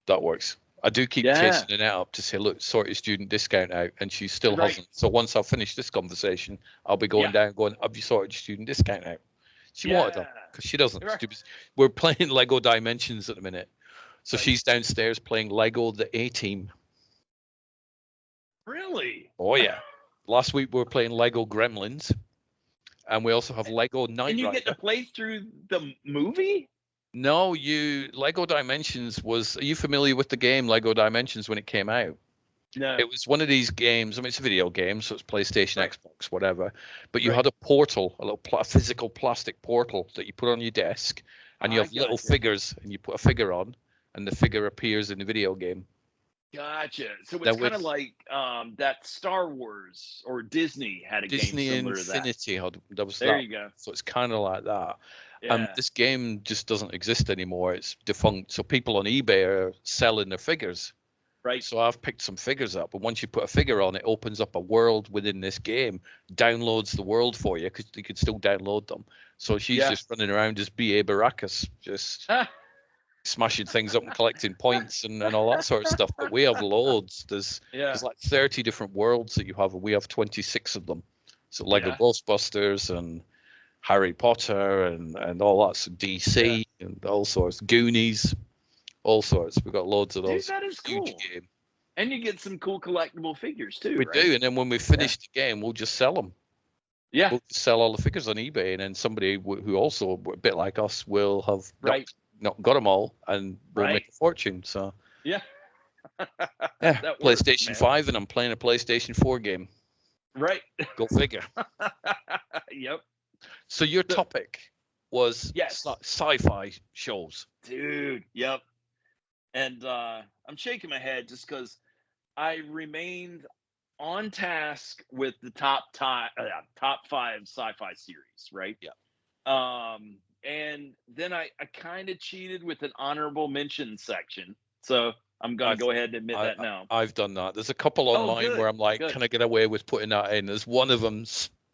That works. I do keep chasing it out to say, look, sort your student discount out, and she still hasn't. So once I've finished this conversation, I'll be going down going, have you sorted your student discount out? She wanted that because she doesn't. Right. We're playing Lego Dimensions at the minute. So she's downstairs playing Lego the A-Team. Really? Oh, yeah. Last week we were playing Lego Gremlins. And we also have Lego Knight Rider. And you get to play through the movie? No, Lego Dimensions was. Are you familiar with the game Lego Dimensions when it came out? No. It was one of these games. I mean, it's a video game, so it's PlayStation, Xbox, whatever. But you had a portal, a physical plastic portal that you put on your desk, and you have little figures, and you put a figure on, and the figure appears in the video game. Gotcha. So it's kind of like that Star Wars or Disney had a Disney game similar Infinity to that. That was there that. You go. So it's kind of like that. Yeah. This game just doesn't exist anymore. It's defunct. So people on eBay are selling their figures. Right. So I've picked some figures up, and once you put a figure on, it opens up a world within this game, downloads the world for you because you can still download them. So she's just running around as B.A. Baracus, just smashing things up and collecting points and all that sort of stuff. But we have loads. There's like 30 different worlds that you have, and we have 26 of them. So Lego Ghostbusters and Harry Potter and all that, so DC and all sorts, Goonies. All sorts. We've got loads of those. Dude, that is cool. Game. And you get some cool collectible figures too. We do, and then when we finish the game, we'll just sell them. Yeah. We'll sell all the figures on eBay, and then somebody who also a bit like us will have Right. not got them all, and will Right. make a fortune. So Yeah. yeah, That works, PlayStation man. 5, and I'm playing a PlayStation 4 game. Right. Go figure. Yep. So your topic was Yes. sci-fi shows. Dude. Yep. And I'm shaking my head just because I remained on task with the top 5 sci-fi series, right? Yeah. And then I kind of cheated with an honorable mention section. So I'm gonna go ahead and admit that now. I've done that. There's a couple on mine where I'm like, can I get away with putting that in? There's one of them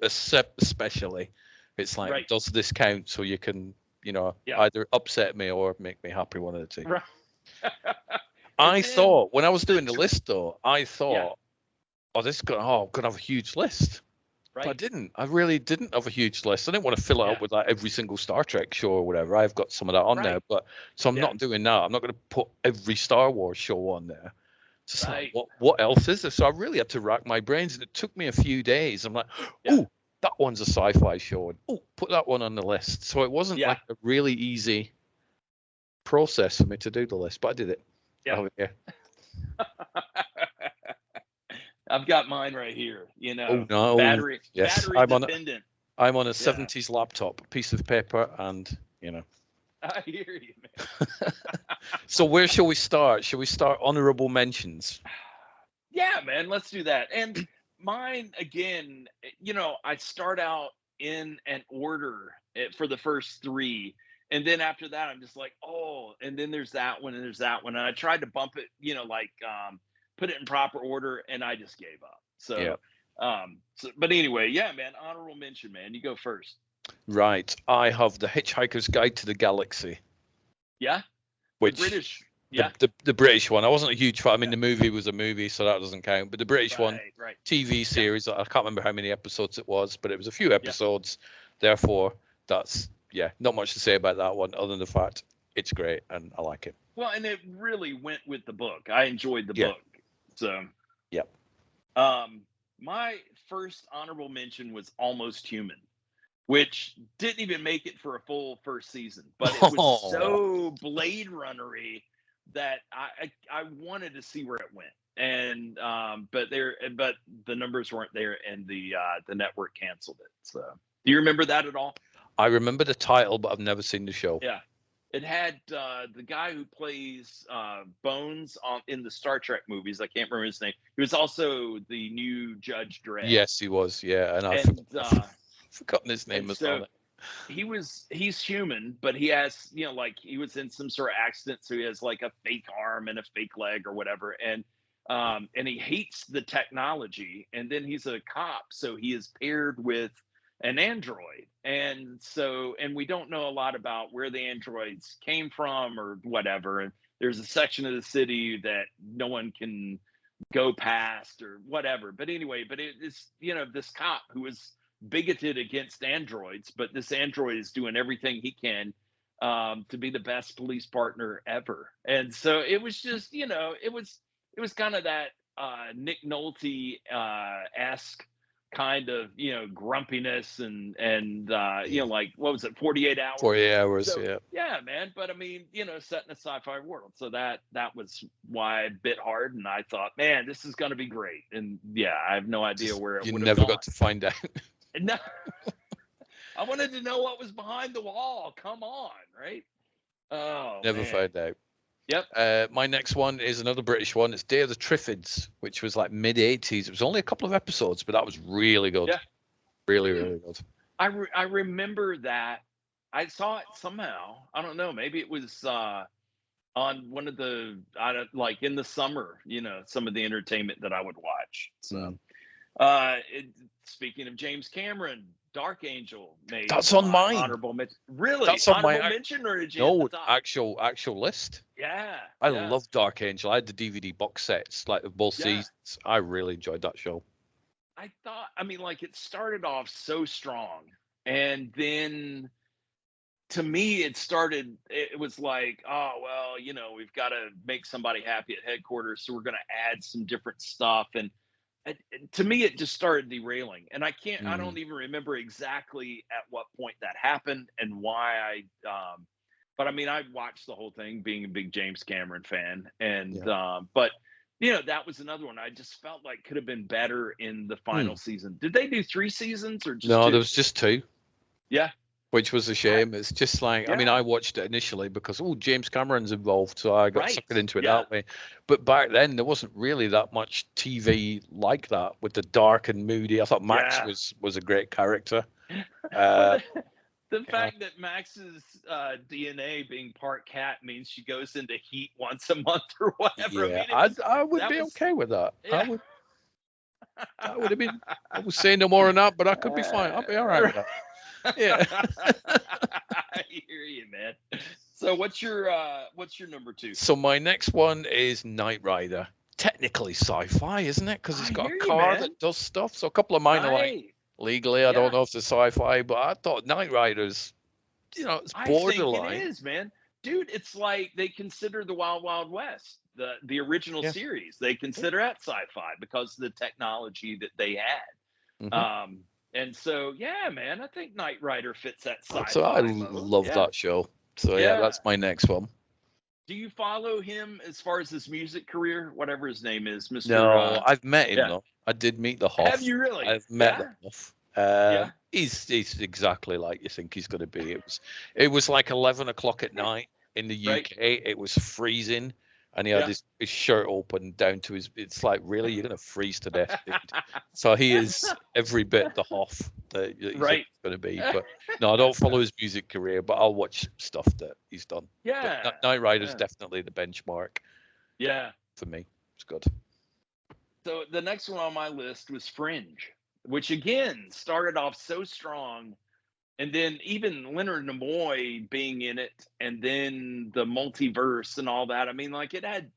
especially. It's like, does this count? So you can, either upset me or make me happy, one of the two. Right. I thought when I was doing the list, though, I thought, I'm gonna have a huge list. Right. But I didn't. I really didn't have a huge list. I didn't want to fill it up with like every single Star Trek show or whatever. I've got some of that on there, but so I'm not doing that. I'm not going to put every Star Wars show on there. Just like, what else is there? So I really had to rack my brains, and it took me a few days. I'm like, oh, that one's a sci-fi show, and oh, put that one on the list. So it wasn't like a really easy process for me to do the list, but I did it. Yeah. I've got mine right here. Battery dependent. I'm on a 70s laptop, a piece of paper, and I hear you, man. So where shall we start? Shall we start honorable mentions? Yeah, man, let's do that. And mine, again, I start out in an order for the first 3. And then after that, I'm just like, and then there's that one, and there's that one. And I tried to bump it, put it in proper order, and I just gave up. So, but anyway, yeah, man, honorable mention, man. You go first. Right. I have The Hitchhiker's Guide to the Galaxy. Yeah? Which, the British, the British one. I wasn't a huge fan. I mean, the movie was a movie, so that doesn't count. But the British one, TV series, I can't remember how many episodes it was, but it was a few episodes. Therefore, that's, not much to say about that one, other than the fact it's great, and I like it. Well, and it really went with the book. I enjoyed the book. So, my first honorable mention was Almost Human, which didn't even make it for a full first season, but it was so Blade Runner-y that I wanted to see where it went. And but the numbers weren't there, and the network canceled it. So, do you remember that at all? I remember the title, but I've never seen the show. Yeah. It had the guy who plays Bones in the Star Trek movies. I can't remember his name. He was also the new Judge Dredd. Yes, he was. Yeah, and I've forgotten his name as well. He's human, but he has, he was in some sort of accident, so he has like a fake arm and a fake leg or whatever, and he hates the technology. And then he's a cop, so he is paired with an android, and we don't know a lot about where the androids came from or whatever, and there's a section of the city that no one can go past or whatever. But anyway, it's this cop who is bigoted against androids, but this android is doing everything he can to be the best police partner ever. And so it was just, it was kind of that Nick Nolte esque kind of grumpiness and like, what was it, 48 hours? 48 hours. So, yeah, man. But I mean, set in a sci-fi world, so that was why I bit hard, and I thought, man, this is going to be great. And I have no idea where it would have gone. You never got to find out. No. I wanted to know what was behind the wall. Come on, right? Oh, never found out. Yep. My next one is another British one. It's Day of the Triffids, which was like mid-80s. It was only a couple of episodes, but that was really good. Yeah. Really, really good. I remember that. I saw it somehow. I don't know. Maybe it was on one of the, like in the summer, some of the entertainment that I would watch. So, speaking of James Cameron, Dark Angel made that's on mine. Honorable mention. Really? That's on honorable mention, or did you actual list? Yeah. I love Dark Angel. I had the DVD box sets like of both seasons. I really enjoyed that show. I thought, it started off so strong, and then to me it was like, oh well, we've got to make somebody happy at headquarters, so we're going to add some different stuff. And to me, it just started derailing, and I Mm. don't even remember exactly at what point that happened and why but I mean, I watched the whole thing, being a big James Cameron fan, and Yeah. but that was another one I just felt like could have been better in the final Hmm. season. Did they do 3 seasons or just No, there two? was just two, Yeah, which was a I, shame. It's just like, I mean, yeah, I watched it initially because, oh, James Cameron's involved, so I got right, sucked into it yeah, that way. But back then, there wasn't really that much TV like that with the dark and moody. I thought Max yeah. was a great character. Well, Uh, the you know, fact that Max's DNA being part cat means she goes into heat once a month or whatever. I yeah, mean, it was I would that be was okay with that. yeah. That would have been. I was saying no more than that, but I could be fine. I'll be all right with that. Yeah. I hear you, man. So what's your number two? So my next one is Knight Rider. Technically sci-fi, isn't it? Because I it's got hear a you, car man. that does stuff. So a couple of mine are like Right. legally, I don't Yeah. know if it's sci-fi, but I thought Knight Rider's, it's I think it borderline. is, man. Dude, it's like they consider the Wild Wild West, the original Yeah. series. They Yeah. consider that sci-fi because of the technology that they had. Hmm. And so yeah, man, I think Knight Rider fits that So I sci-fi mode. love Yeah. that show. So yeah, Yeah. that's my next one. Do you follow him as far as his music career, whatever his name is, Mr. No, I've met him Yeah. though. I did meet the Have Hoff. you really? I've met the Yeah. Hoff. Yeah. He's exactly like you think he's going to be. It was like 11 o'clock at night in the Right. UK. It was freezing, and he had Yeah. his shirt open down to his. It's like, really, you're going to freeze to death, dude. So he is every bit the Hoff that you think Right. he's going to be. But no, I don't follow his music career, but I'll watch stuff that he's done. Yeah. But Knight Rider's Yeah. definitely the benchmark Yeah. for me. It's good. So the next one on my list was Fringe, which again started off so strong. And then even Leonard Nimoy being in it, and then the multiverse and all that. I mean, like it had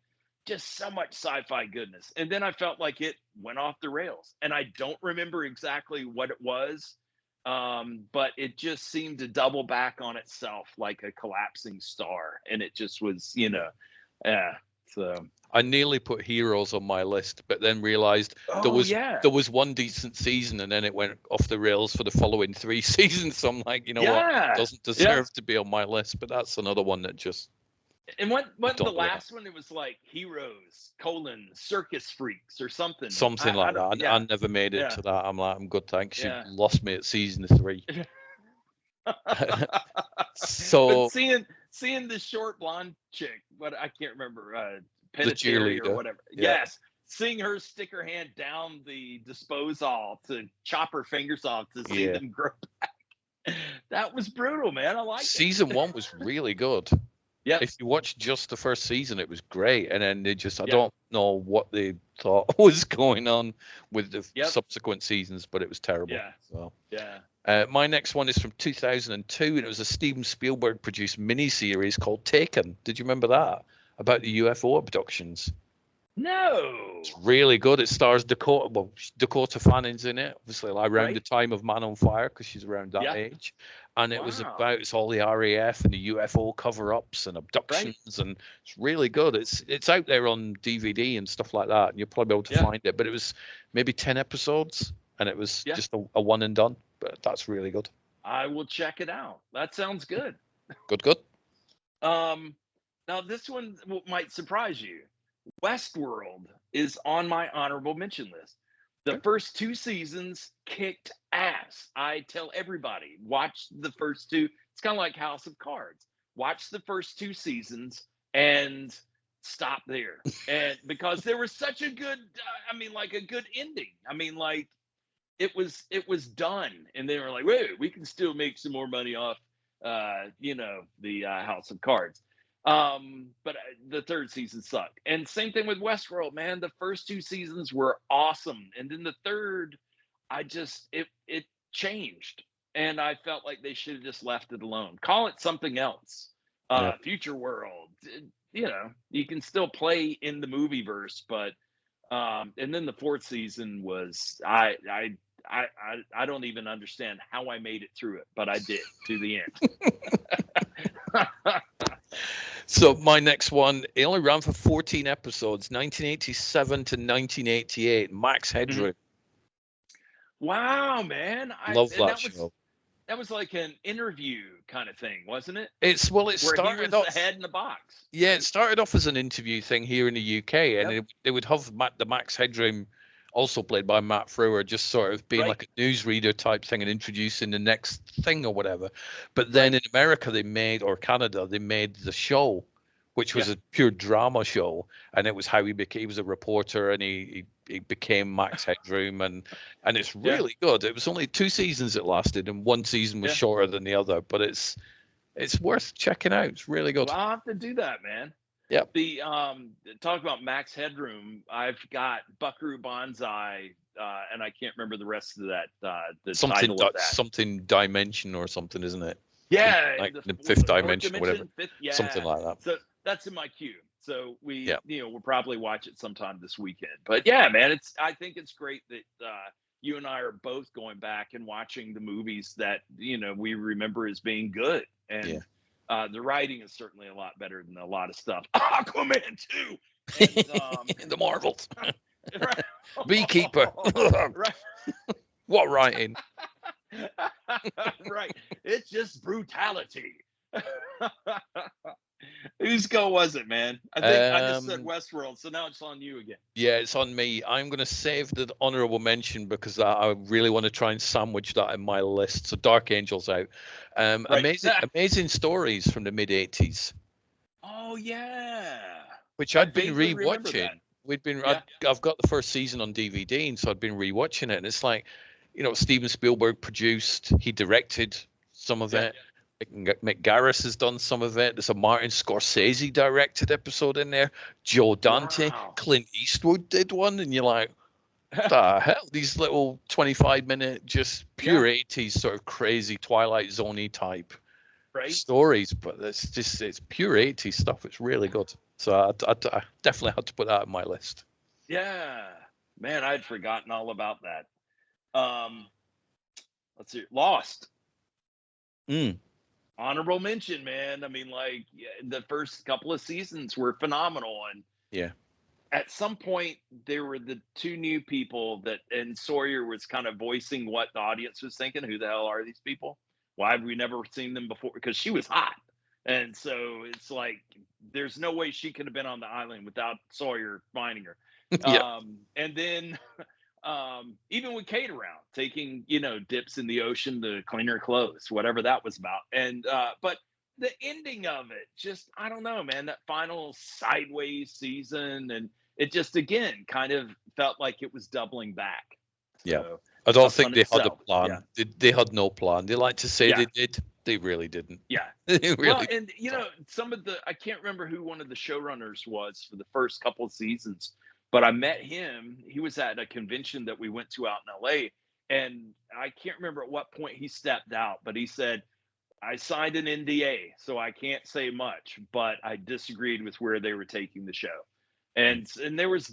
just so much sci-fi goodness. And then I felt like it went off the rails. And I don't remember exactly what it was, but it just seemed to double back on itself like a collapsing star. And it just was, yeah. So I nearly put Heroes on my list, but then realized there oh was yeah. there was one decent season, and then it went off the rails for the following three seasons. So I'm like, you know what, Yeah. it doesn't Yeah. deserve to be on my list. But that's another one that just And what the don't really last one? It was like Heroes, Circus Freaks or something. something I like don't. that. I Yeah. never made it Yeah. to that. I'm like, I'm good, thanks. You Yeah. lost me at season 3. So But seeing the short blonde chick, what I can't remember, the Penitentiary or cheerleader, whatever. yeah. Yes, seeing her stick her hand down the disposal to chop her fingers off to see Yeah. them grow back. That was brutal, man. I liked it. Season 1 was really good. Yeah. If you watch just the first season, it was great, and then I Yeah. don't know what they thought was going on with the Yep. subsequent seasons, but it was terrible. Yeah. So, Yeah. my next one is from 2002, and it was a Steven Spielberg produced miniseries called Taken. Did you remember that? About the UFO abductions. No. It's really good. It stars Dakota Fanning's in it, obviously like around Right. the time of Man on Fire, because she's around that Yeah. age. And it was Wow. about, it's all the RAF and the UFO cover-ups and abductions, and it's really good. It's out there on DVD and stuff like that, and you'll probably be able to Yeah. find it. But it was maybe 10 episodes, and it was Yeah. just a one and done. But that's really good. I will check it out. That sounds good. Good. Now this one might surprise you. Westworld is on my honorable mention list. The Okay. first 2 seasons kicked ass. I tell everybody, watch the first 2. It's kind of like House of Cards. Watch the first 2 seasons and stop there. And because there was such a good, like a good ending. I mean, like it was done, and they were like, wait, we can still make some more money off, the House of Cards. But the 3rd season sucked, and same thing with Westworld, man. The first 2 seasons were awesome, and then the 3rd, it changed, and I felt like they should have just left it alone. Call it something else, Yeah. Future World. You can still play in the movie verse, but and then the 4th season was I don't even understand how I made it through it, but I did to the end. So my next one, it only ran for 14 episodes, 1987 to 1988. Max Headroom. Wow, man! Love And that show. that was like an interview kind of thing, wasn't it? It Where he started was off. the head in the box. Yeah, right? it started off as an interview thing here in the UK, and they would have the Max Headroom, also played by Matt Frewer, just sort of being like a newsreader type thing and introducing the next thing or whatever. But then in America, or Canada, they made the show, which was a pure drama show, and it was how he became. He was a reporter, and he became Max Headroom, and it's really good. It was only 2 seasons it lasted, and one season was shorter than the other, but it's worth checking out. It's really good. Well, I'll have to do that, man. Yeah. The talk about Max Headroom. I've got Buckaroo Banzai, and I can't remember the rest of that. The title of that. Something dimension or something, isn't it? Yeah, like the fifth dimension or whatever. Something like that. So that's in my queue. So we'll probably watch it sometime this weekend. But yeah, man, I think it's great that you and I are both going back and watching the movies that we remember as being good. And the writing is certainly a lot better than a lot of stuff. Aquaman 2. And, the Marvels. Beekeeper. What writing? Right. It's just brutality. Whose go was it, man? I think I just said Westworld, so now it's on you again. Yeah, it's on me. I'm going to save the honorable mention because I really want to try and sandwich that in my list. So Dark Angel's out. Amazing stories from the mid 80s. Oh yeah. Which I'd been rewatching. I've got the first season on DVD, and so I'd been rewatching it, and it's like, Steven Spielberg produced, he directed some of it. Mick Garris has done some of it. There's a Martin Scorsese directed episode in there. Joe Dante, Clint Eastwood did one, and you're like, what the hell? These little 25-minute, just pure 80s sort of crazy Twilight Zone-y type stories, but it's pure 80s stuff. It's really good. So I definitely had to put that on my list. Yeah, man, I'd forgotten all about that. Let's see, Lost. Honorable mention, man. I mean, like the first couple of seasons were phenomenal, and at some point there were the two new people and Sawyer was kind of voicing what the audience was thinking. Who the hell are these people? Why have we never seen them before? Because she was hot, and so it's like there's no way she could have been on the island without Sawyer finding her. And then. Even with Kate around, taking dips in the ocean to clean her clothes, whatever that was about. And but the ending of it, just I don't know, man. That final sideways season, and it just again kind of felt like it was doubling back. So, I don't think they had a plan. They had no plan. They like to say they did. They really didn't. They really. Well, and some of I can't remember who one of the showrunners was for the first couple of seasons. But I met him. He was at a convention that we went to out in LA. And I can't remember at what point he stepped out, but he said, I signed an NDA, so I can't say much, but I disagreed with where they were taking the show. And there was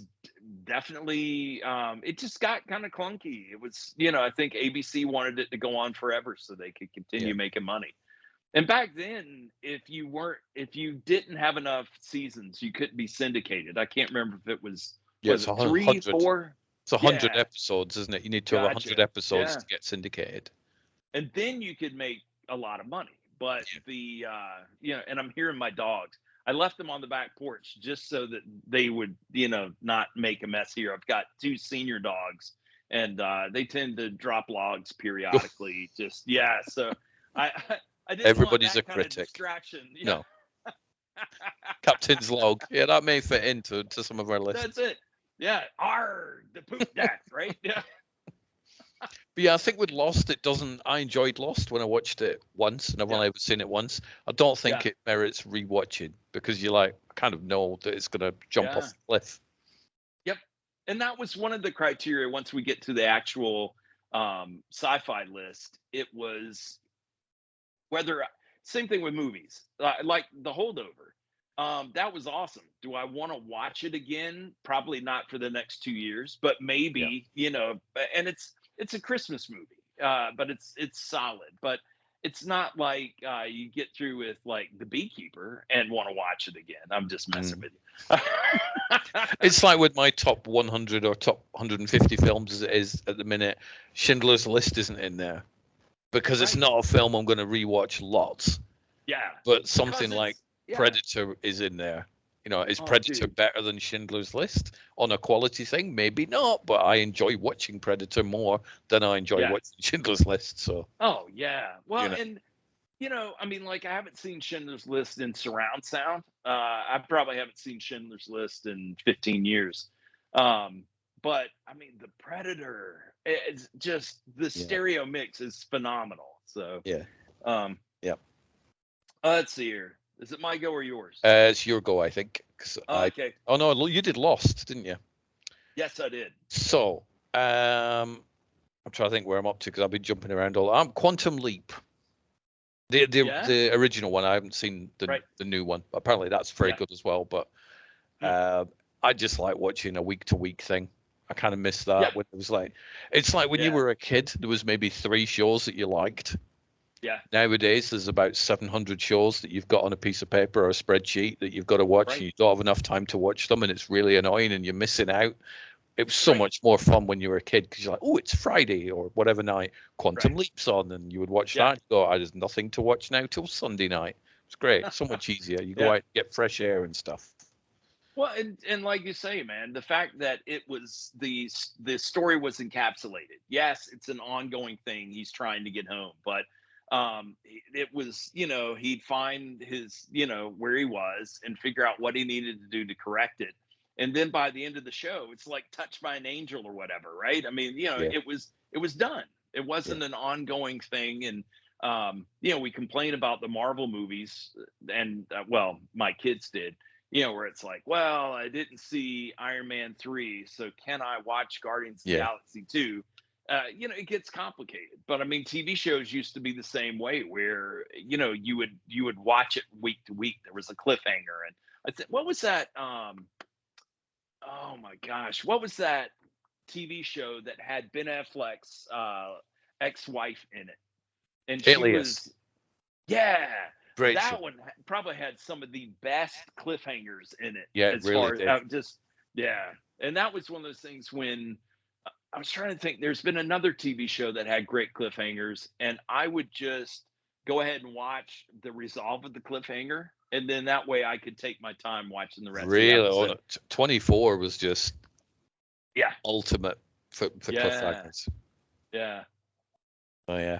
definitely, it just got kind of clunky. It was, I think ABC wanted it to go on forever so they could continue making money. And back then, if you didn't have enough seasons, you couldn't be syndicated. I can't remember if it was. Was it 3, 4? It's 100 episodes, isn't it? You need to have 100 episodes to get syndicated. And then you could make a lot of money. But and I'm hearing my dogs. I left them on the back porch just so that they would, not make a mess here. I've got 2 senior dogs, and they tend to drop logs periodically. So I didn't Everybody's want that a critic. Kind of distraction. No. Captain's log. Yeah, that may fit into some of our lists. That's it. Yeah. The poop deck, right? Yeah. But yeah, I think with Lost, I enjoyed Lost when I watched it once, and I've only ever seen it once. I don't think it merits rewatching because I kind of know that it's going to jump off the cliff. Yep. And that was one of the criteria once we get to the actual sci-fi list. It was same thing with movies, like The Holdover. That was awesome. Do I want to watch it again? Probably not for the next 2 years, but maybe, and it's a Christmas movie, but it's solid. But it's not like you get through with like The Beekeeper and want to watch it again. I'm just messing with you. It's like with my top 100 or top 150 films as it is at the minute, Schindler's List isn't in there because it's not a film I'm going to rewatch lots. Yeah. But something like Predator is in there. You know, is Predator better than Schindler's List on a quality thing? Maybe not, but I enjoy watching Predator more than I enjoy watching Schindler's List. So. Oh yeah. Well, and I mean, like I haven't seen Schindler's List in surround sound. I probably haven't seen Schindler's List in 15 years. But I mean, the Predator, it's just the stereo mix is phenomenal. So let's see here. Is it my go or yours? It's your go, I think. Okay. Oh no, you did Lost, didn't you? Yes, I did. So, I'm trying to think where I'm up to because I've been jumping around all. Quantum Leap. The original one. I haven't seen the new one. Apparently that's very good as well. But I just like watching a week to week thing. I kind of miss that when it was like, it's like when you were a kid, there was maybe 3 shows that you liked. Yeah. Nowadays, there's about 700 shows that you've got on a piece of paper or a spreadsheet that you've got to watch, and you don't have enough time to watch them, and it's really annoying, and you're missing out. It was so much more fun when you were a kid because you're like, oh, it's Friday or whatever night, Quantum Leap's on, and you would watch that. And go, there's nothing to watch now till Sunday night. It's great, so much easier. You go out and get fresh air and stuff. Well, and like you say, man, the fact that it was the story was encapsulated. Yes, it's an ongoing thing. He's trying to get home, but it was, he'd find his, where he was and figure out what he needed to do to correct it. And then by the end of the show, it's like Touched by an Angel or whatever, right? I mean, it was done. It wasn't an ongoing thing. And, we complain about the Marvel movies and, well, my kids did, where it's like, well, I didn't see Iron Man 3, so can I watch Guardians of the Galaxy 2? It gets complicated, but I mean, TV shows used to be the same way where, you would watch it week to week. There was a cliffhanger. And I think, what was that? Oh my gosh, what was that TV show that had Ben Affleck's ex-wife in it? And she was, great that show. one probably had some of the best cliffhangers in it. Yeah, it really did. And that was one of those things when I was trying to think, there's been another TV show that had great cliffhangers, and I would just go ahead and watch the resolve of the cliffhanger, and then that way I could take my time watching the rest of the episode. 24 was just ultimate for cliffhangers. Yeah. Oh yeah.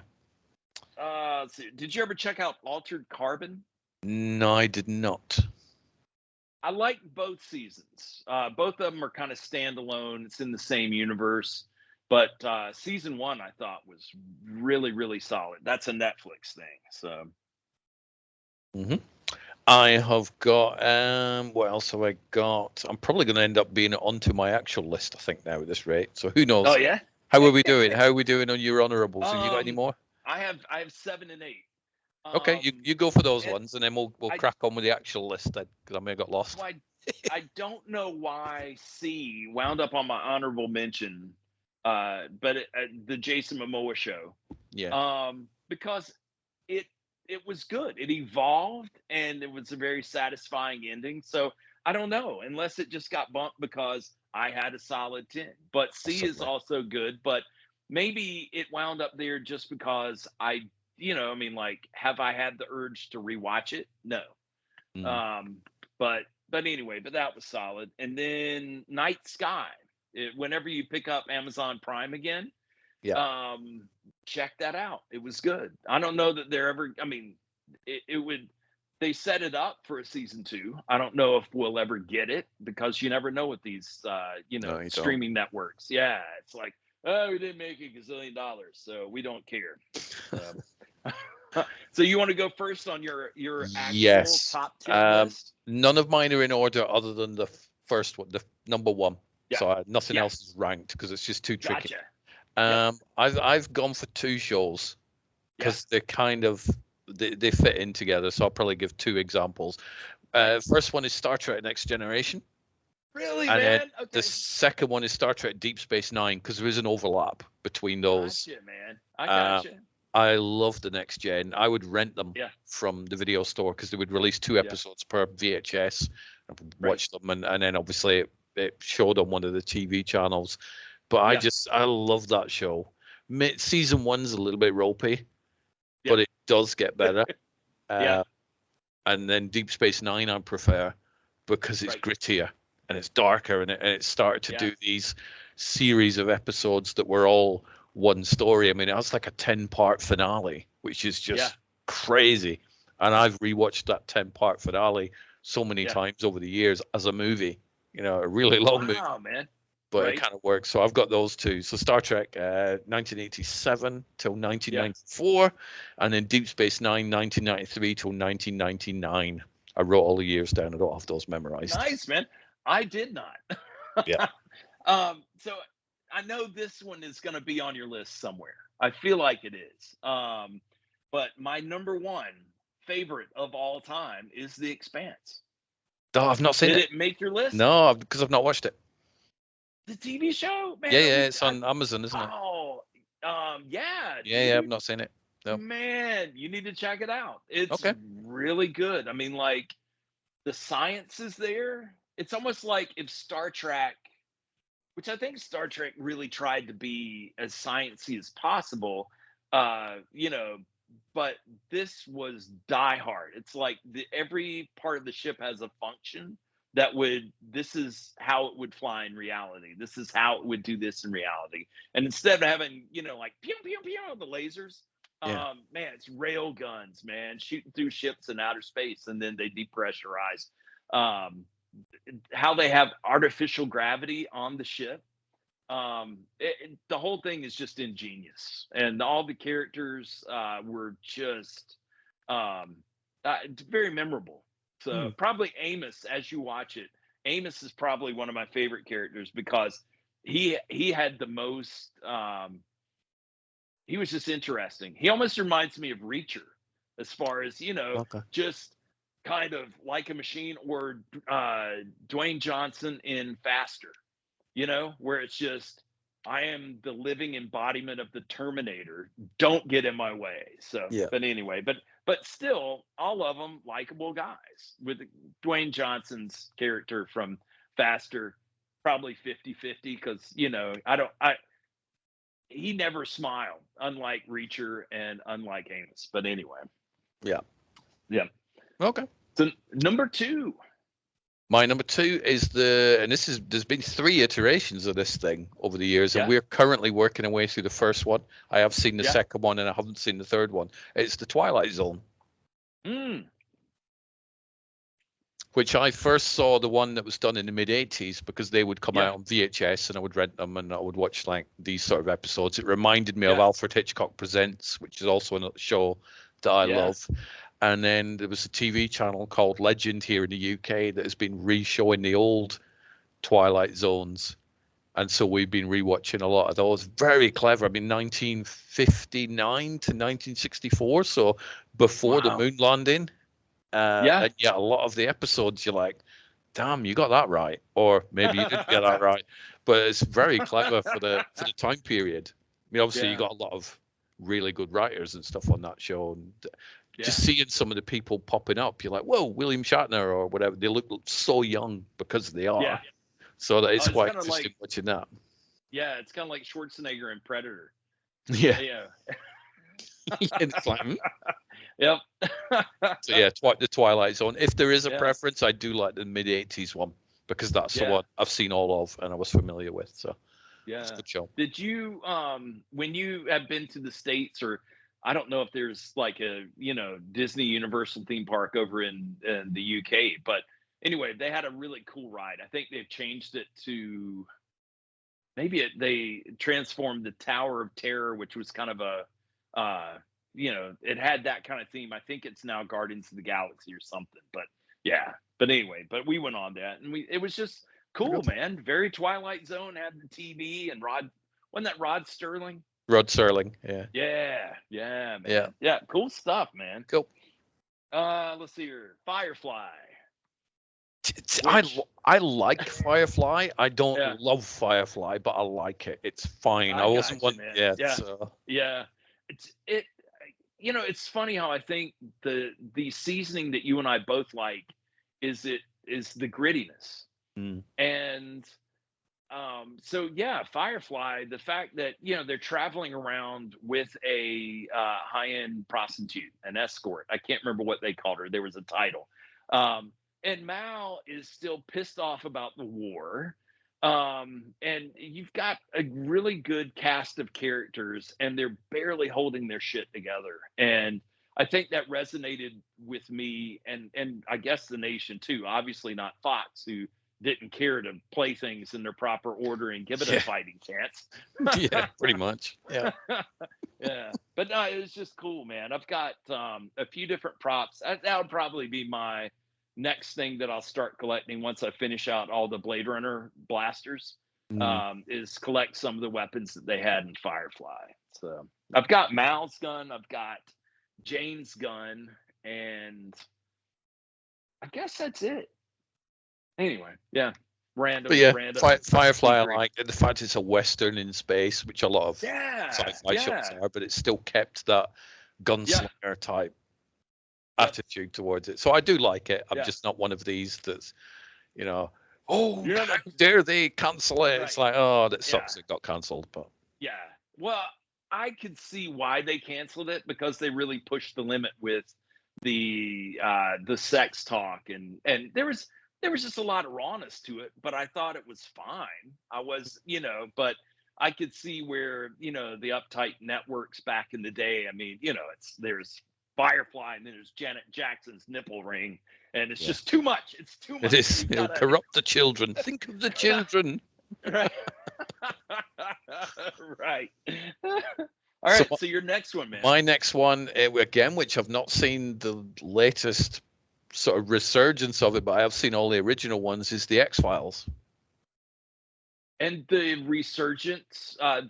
Let's see. Did you ever check out Altered Carbon? No, I did not. I like both seasons. Both of them are kind of standalone. It's in the same universe. But season 1, I thought, was really, really solid. That's a Netflix thing. So. I have got, what else have I got? I'm probably going to end up being onto my actual list, I think, now at this rate. So who knows? Oh, yeah? How are we doing? How are we doing on your honorables? Have you got any more? I have 7 and 8. Okay, you go for those ones, and then we'll crack on with the actual list then, because I may have got lost. Well, I don't know why C wound up on my honorable mention, but the Jason Momoa show. Yeah. Because it was good. It evolved, and it was a very satisfying ending. So I don't know, unless it just got bumped because I had a solid 10. But C is also good, but maybe it wound up there just because have I had the urge to rewatch it? No. But anyway, that was solid. And then Night Sky, whenever you pick up Amazon Prime again, check that out. It was good. I don't know that they're ever, they set it up for a season 2. I don't know if we'll ever get it because you never know with these, streaming networks. Yeah. It's like, oh, we didn't make $1 gazillion, so we don't care. So you want to go first on your actual top 10 list? None of mine are in order other than the first one, the number 1. Yeah. So nothing else is ranked because it's just too tricky. Gotcha. I've gone for 2 shows because they're kind of they fit in together. So I'll probably give 2 examples. First one is Star Trek Next Generation. Really, and man? Okay. The second one is Star Trek Deep Space Nine because there is an overlap between those. Gotcha, man. I gotcha. I love the Next Gen. I would rent them Yeah. from the video store because they would release 2 episodes per VHS. I would watch them, and then obviously it showed on one of the TV channels. But I love that show. Season 1's a little bit ropey, but it does get better. And then Deep Space Nine I prefer because it's grittier and it's darker, and it started to do these series of episodes that were all one story. I mean, it was like a 10-part finale, which is just crazy. And I've rewatched that 10-part finale so many times over the years as a movie. You know, a really long movie. Wow, man. But it kind of works. So I've got those two. So Star Trek 1987 till 1994, and then Deep Space Nine 1993 till 1999. I wrote all the years down. I don't have those memorized. Nice, man. I did not. Yeah. So I know this one is going to be on your list somewhere. I feel like it is. But my number one favorite of all time is The Expanse. Oh, I've not seen it. Did it make your list? No, because I've not watched it. The TV show, man. Yeah, it's on Amazon, isn't it? Oh, yeah. Yeah, I've not seen it. No. Man, you need to check it out. It's really good. I mean, like, the science is there. It's almost like if Star Trek, which I think Star Trek really tried to be as sciencey as possible, you know, but this was Die Hard. It's like every part of the ship has a function that this is how it would fly in reality. This is how it would do this in reality. And instead of having, you know, like pew, pew, pew, the lasers, man, it's rail guns, man, shooting through ships in outer space, and then they depressurize. How they have artificial gravity on the ship. The whole thing is just ingenious, and all the characters were just very memorable. So probably Amos, as you watch it, Amos is probably one of my favorite characters because he had the most. He was just interesting. He almost reminds me of Reacher, as far as, you know, just kind of like a machine, or Dwayne Johnson in Faster, you know, where it's just, I am the living embodiment of the Terminator. Don't get in my way. So, but anyway, but still, all of them likable guys. With Dwayne Johnson's character from Faster, probably 50-50, because, you know, he never smiled, unlike Reacher and unlike Amos. But anyway. Yeah. Okay. So number two. My number two is there's been 3 iterations of this thing over the years, and we're currently working our way through the first one. I have seen the second one, and I haven't seen the third one. It's The Twilight Zone. Which I first saw the one that was done in the mid-'80s, because they would come out on VHS, and I would rent them, and I would watch like these sort of episodes. It reminded me of Alfred Hitchcock Presents, which is also a show that I love. And then there was a TV channel called Legend here in the UK that has been re-showing the old Twilight Zones. And so we've been rewatching a lot of those. Very clever. I mean, 1959 to 1964, so before the moon landing. And a lot of the episodes you're like, damn, you got that right. Or maybe you didn't get that right. But it's very clever for the time period. I mean, obviously you got a lot of really good writers and stuff on that show. And just seeing some of the people popping up, you're like, whoa, William Shatner or whatever. They look so young because they are. Yeah. So that it's quite interesting like, watching that. Yeah, it's kind of like Schwarzenegger in Predator. Yeah. It's like, Yep. So yeah, the Twilight Zone. If there is a preference, I do like the mid-'80s one, because that's the one I've seen all of and I was familiar with. So it's a good show. Did you when you have been to the States, or I don't know if there's like a, you know, Disney Universal theme park over in the UK, but anyway, they had a really cool ride. I think they've changed it to they transformed the Tower of Terror, which was kind of a you know, it had that kind of theme. I think it's now Guardians of the Galaxy or something. But anyway, but we went on that, and it was just cool, man. Very Twilight Zone. Had the TV, and wasn't that Rod Serling? Rod Serling, yeah, man. Yeah, cool stuff, man. Cool. Let's see here. Firefly. I like Firefly. I don't love Firefly, but I like it. It's fine. I wasn't one. it's funny how I think the seasoning that you and I both like is the grittiness. Mm. And so yeah, Firefly, the fact that they're traveling around with a high-end prostitute, an escort. I can't remember what they called her. There was a title. And Mal is still pissed off about the war. And you've got a really good cast of characters, and they're barely holding their shit together. And I think that resonated with me, and I guess the nation too. Obviously not Foutz, who didn't care to play things in their proper order and give it a fighting chance. Yeah, pretty much. Yeah. Yeah. But no, it was just cool, man. I've got a few different props. That would probably be my next thing that I'll start collecting once I finish out all the Blade Runner blasters, is collect some of the weapons that they had in Firefly. So I've got Mal's gun, I've got Jane's gun, and I guess that's it. Anyway, yeah. Random. Firefly I like, and the fact it's a Western in space, which a lot of sci-fi shows are, but it's still kept that gunslinger type attitude towards it. So I do like it. I'm just not one of these that's, how dare they cancel it? Right. It's like, oh, that sucks. It got cancelled, but well, I could see why they canceled it, because they really pushed the limit with the sex talk, and there was just a lot of rawness to it, but I thought it was fine. I was, but I could see where, the uptight networks back in the day, I mean, there's Firefly, and then there's Janet Jackson's nipple ring, and it's just too much. It's too much. It is. It'll corrupt the children. Think of the children. Right. Right. All right. So your next one, man. My next one, again, which I've not seen the latest sort of resurgence of it, but I have seen all the original ones, is the X-Files. And the resurgence, I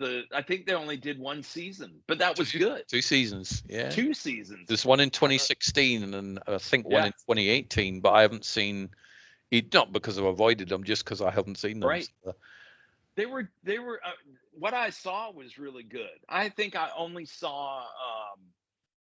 think they only did one season, but that was good. 2 seasons, yeah. 2 seasons. There's one in 2016 and I think one in 2018, but I haven't seen it, not because I've avoided them, just because I haven't seen them. Right. So. They were what I saw was really good. I think I only saw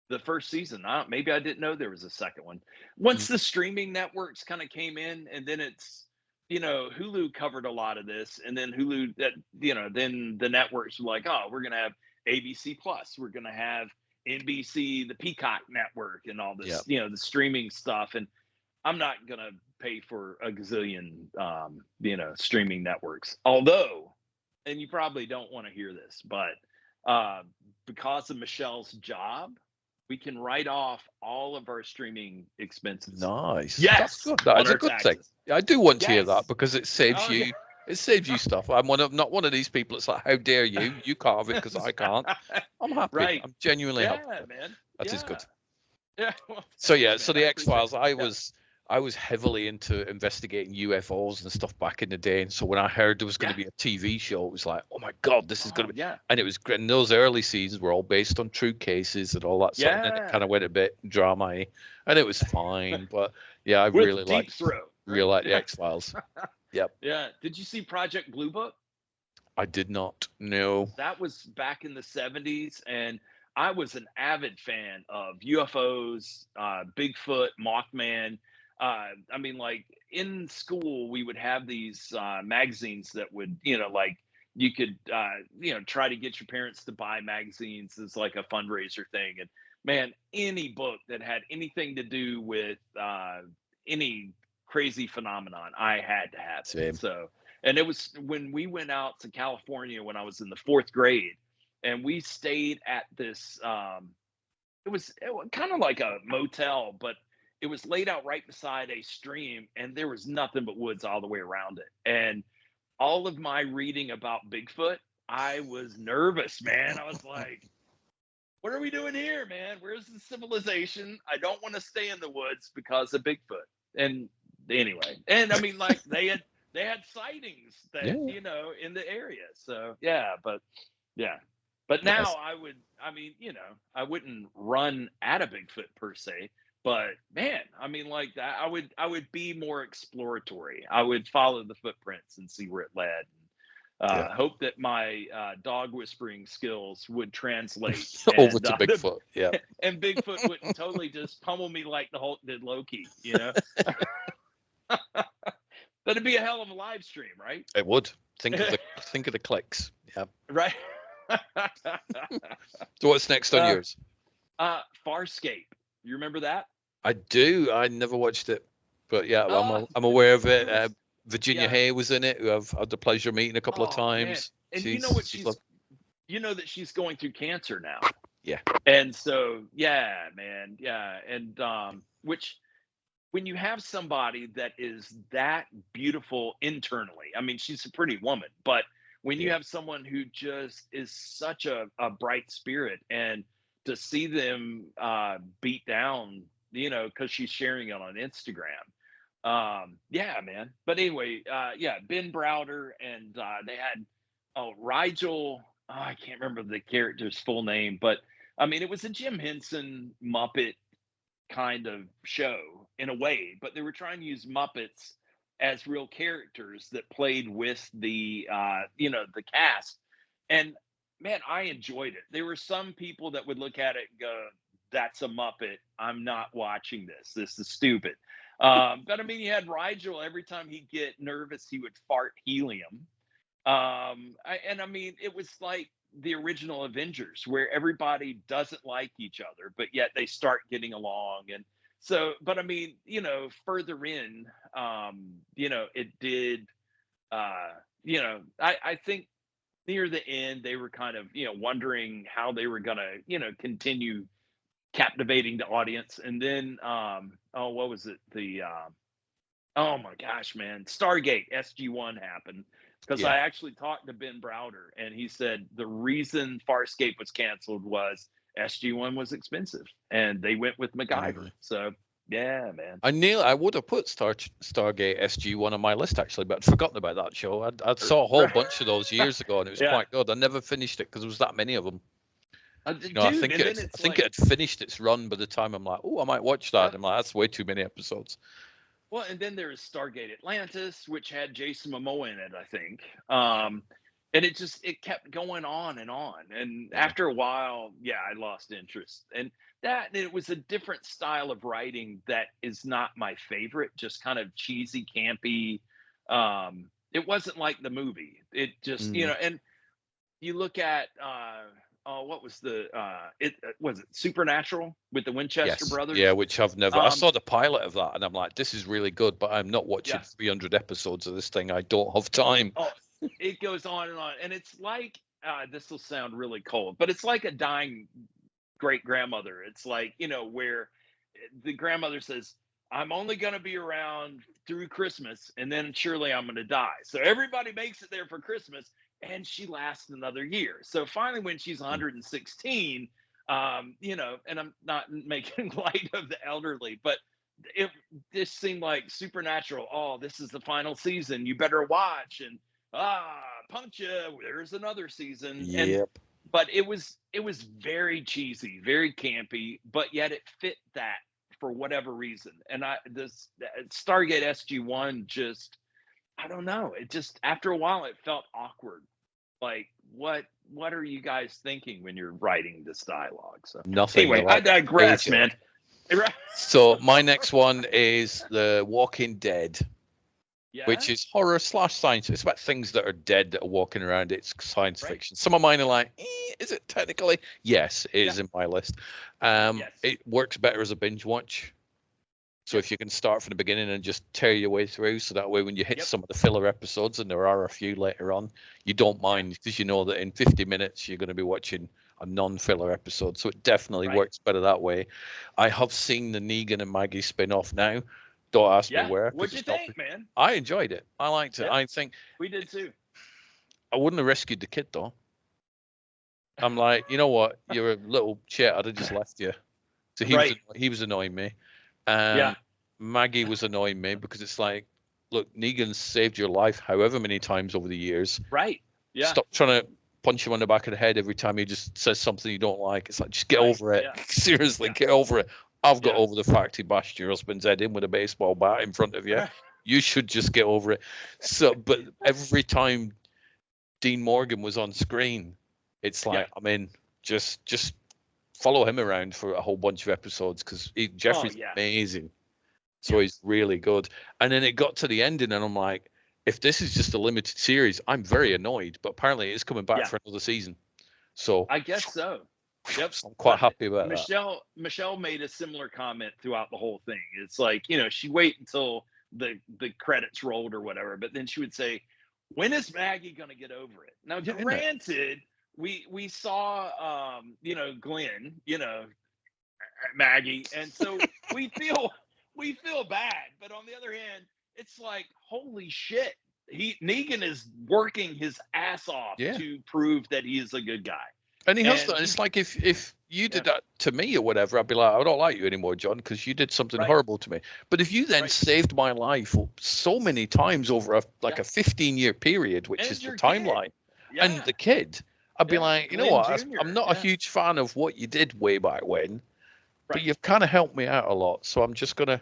the first season. Maybe I didn't know there was a second one. Once the streaming networks kind of came in, and then it's, Hulu covered a lot of this, and then Hulu, then the networks were like, oh, we're going to have ABC Plus, we're going to have NBC, the Peacock network, and all this, the streaming stuff. And I'm not going to pay for a gazillion, streaming networks. Although, and you probably don't want to hear this, but because of Michelle's job, we can write off all of our streaming expenses. Nice. Yes. That's good. That's a good thing. I do want to hear that, because it saves you. Yeah. It saves you stuff. I'm not one of these people. It's like, how dare you? You can't have it because I can't. I'm happy. Right. I'm genuinely happy. Yeah, man. That is good. Yeah. So the X-Files, I was heavily into investigating UFOs and stuff back in the day, and so when I heard there was going to be a TV show, it was like, oh my god, this is going to be. And it was great. And those early seasons were all based on true cases and all that stuff. And then it kind of went a bit drama-y, and it was fine. But I really liked the X-Files. Yep. Yeah. Did you see Project Blue Book? I did not. No. That was back in the 70s, and I was an avid fan of UFOs, Bigfoot, Mothman. I mean, like in school, we would have these magazines that would, like you could, try to get your parents to buy magazines as like a fundraiser thing. And man, any book that had anything to do with any crazy phenomenon, I had to have it. So, and it was when we went out to California when I was in the 4th grade, and we stayed at this, it was kind of like a motel, but it was laid out right beside a stream, and there was nothing but woods all the way around it. And all of my reading about Bigfoot, I was nervous, man. I was like, what are we doing here, man? Where's the civilization? I don't want to stay in the woods because of Bigfoot. And anyway, and I mean, like they had sightings that, in the area. So but now I wouldn't run at a Bigfoot per se. But man, I mean, like that, I would be more exploratory. I would follow the footprints and see where it led. Hope that my dog whispering skills would translate over to Bigfoot. Yeah. And Bigfoot wouldn't totally just pummel me like the Hulk did Loki, you know. But it'd be a hell of a live stream, right? It would. Think of the clicks. Yeah. Right. So what's next on yours? Farscape. You remember that? I do. I never watched it, but yeah, I'm aware of it. Virginia Hay was in it, who I've had the pleasure of meeting a couple of times. Man. And you know what you know that she's going through cancer now. Yeah. And so, yeah, man. Yeah. And which, when you have somebody that is that beautiful internally, I mean, she's a pretty woman, but when you have someone who just is such a bright spirit, and to see them beat down, you know, because she's sharing it on Instagram. Yeah, man. But anyway, Ben Browder, and they had Rigel. I can't remember the character's full name, but I mean, it was a Jim Henson Muppet kind of show in a way, but they were trying to use Muppets as real characters that played with the the cast. And man, I enjoyed it. There were some people that would look at it and go, that's a Muppet, I'm not watching this is stupid. But I mean, you had Rigel, every time he'd get nervous he would fart helium. I mean, it was like the original Avengers, where everybody doesn't like each other, but yet they start getting along. And so, but I mean, you know, further in, it did, I think near the end, they were kind of, wondering how they were going to, continue captivating the audience. And then, what was it? Oh my gosh, man, Stargate SG-1 happened. Because I actually talked to Ben Browder, and he said the reason Farscape was canceled was SG-1 was expensive, and they went with MacGyver. Mm-hmm. So, yeah, man. I would have put Stargate SG-1 on my list, actually, but I'd forgotten about that show. I saw a whole bunch of those years ago, and it was quite good. I never finished it because there was that many of them. I think it had finished its run by the time I'm like, oh, I might watch that. I'm like, that's way too many episodes. Well, and then there's Stargate Atlantis, which had Jason Momoa in it, I think. And it kept going on. And after a while, I lost interest. And it was a different style of writing that is not my favorite, just kind of cheesy, campy. It wasn't like the movie. It just, and you look at, what was was it Supernatural with the Winchester brothers? Yeah, which I've never. I saw the pilot of that, and I'm like, this is really good, but I'm not watching 300 episodes of this thing. I don't have time. Oh, it goes on, and it's like this will sound really cold, but it's like a dying great grandmother. It's like, where the grandmother says, I'm only going to be around through Christmas, and then surely I'm going to die. So everybody makes it there for Christmas. And she lasts another year. So finally, when she's 116, and I'm not making light of the elderly, but it just seemed like Supernatural. Oh, this is the final season. You better watch. And punch you. There's another season. Yep. But it was very cheesy, very campy, but yet it fit that for whatever reason. And this Stargate SG-1 just, I don't know. It just, after a while, it felt awkward. Like, what are you guys thinking when you're writing this dialogue? So nothing. Anyway, I digress, man. So my next one is The Walking Dead, which is horror / science. It's about things that are dead that are walking around. It's science fiction. Some of mine are like, is it technically? Yes, it is in my list. It works better as a binge watch. So if you can start from the beginning and just tear your way through, so that way when you hit some of the filler episodes, and there are a few later on, you don't mind, because you know that in 50 minutes you're going to be watching a non-filler episode. So it definitely works better that way. I have seen the Negan and Maggie spin-off now. Don't ask me where. What'd you think, man? I enjoyed it. I liked it. I think we did too. I wouldn't have rescued the kid though. I'm like, you know what? You're a little shit. I'd have just left you. So he was annoying me. Maggie was annoying me, because it's like, look, Negan's saved your life however many times over the years. Right. Yeah. Stop trying to punch him on the back of the head every time he just says something you don't like. It's like, just get over it. Yeah. Seriously, get over it. I've got over the fact he bashed your husband's head in with a baseball bat in front of you. You should just get over it. So, but every time Dean Morgan was on screen, it's like, I mean, just follow him around for a whole bunch of episodes, because Jeffrey's amazing. So he's really good. And then it got to the ending, and I'm like, if this is just a limited series, I'm very annoyed. But apparently it's coming back for another season. So I guess so. Yep. I'm quite happy about that. Michelle made a similar comment throughout the whole thing. It's like, she'd wait until the credits rolled or whatever, but then she would say, when is Maggie going to get over it? Now, granted, we saw, Glenn, Maggie. And so we feel bad. But on the other hand, it's like, holy shit. Negan is working his ass off to prove that he is a good guy. And he has that. It's like if you did that to me or whatever, I'd be like, I don't like you anymore, John, because you did something horrible to me. But if you then saved my life so many times over a 15-year period, which is the timeline, and the kid, I'd be like, you know what? I'm not a huge fan of what you did way back when, but you've kind of helped me out a lot. So I'm just gonna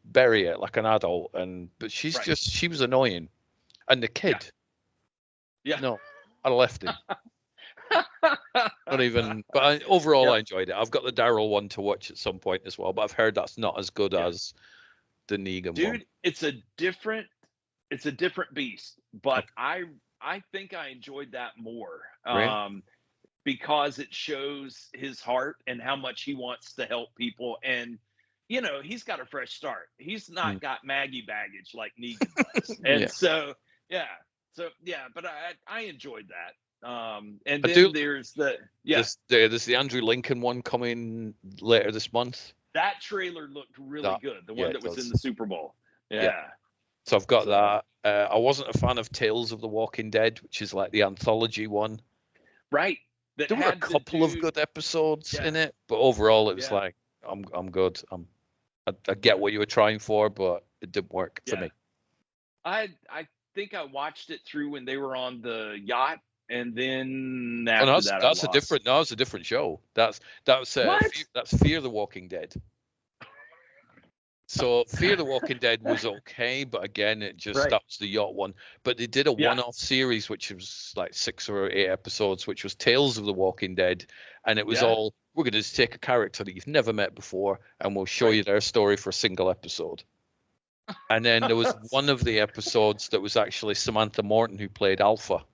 bury it like an adult. But she was annoying, and the kid, no, I left him. Not even, but overall I enjoyed it. I've got the Daryl one to watch at some point as well, but I've heard that's not as good as the Negan one. Dude, it's a different beast, but I think I enjoyed that more. Really? Because it shows his heart and how much he wants to help people, and he's got a fresh start. He's not got Maggie baggage like Negan does. And but I enjoyed that. And then there's there's the Andrew Lincoln one coming later this month. That trailer looked really good. The one that was in the Super Bowl. Yeah. So I've got that. I wasn't a fan of Tales of the Walking Dead, which is like the anthology one. Right. There were a couple of good episodes in it, but overall it was like, I'm good. I get what you were trying for, but it didn't work for me. I think I watched it through when they were on the yacht. And then after that's a different show. That's Fear the Walking Dead. So Fear the Walking Dead was okay, but again, that was the yacht one. But they did a one-off series, which was like 6 or 8 episodes, which was Tales of the Walking Dead, and it was all, we're going to just take a character that you've never met before, and we'll show you their story for a single episode. And then there was one of the episodes that was actually Samantha Morton, who played Alpha.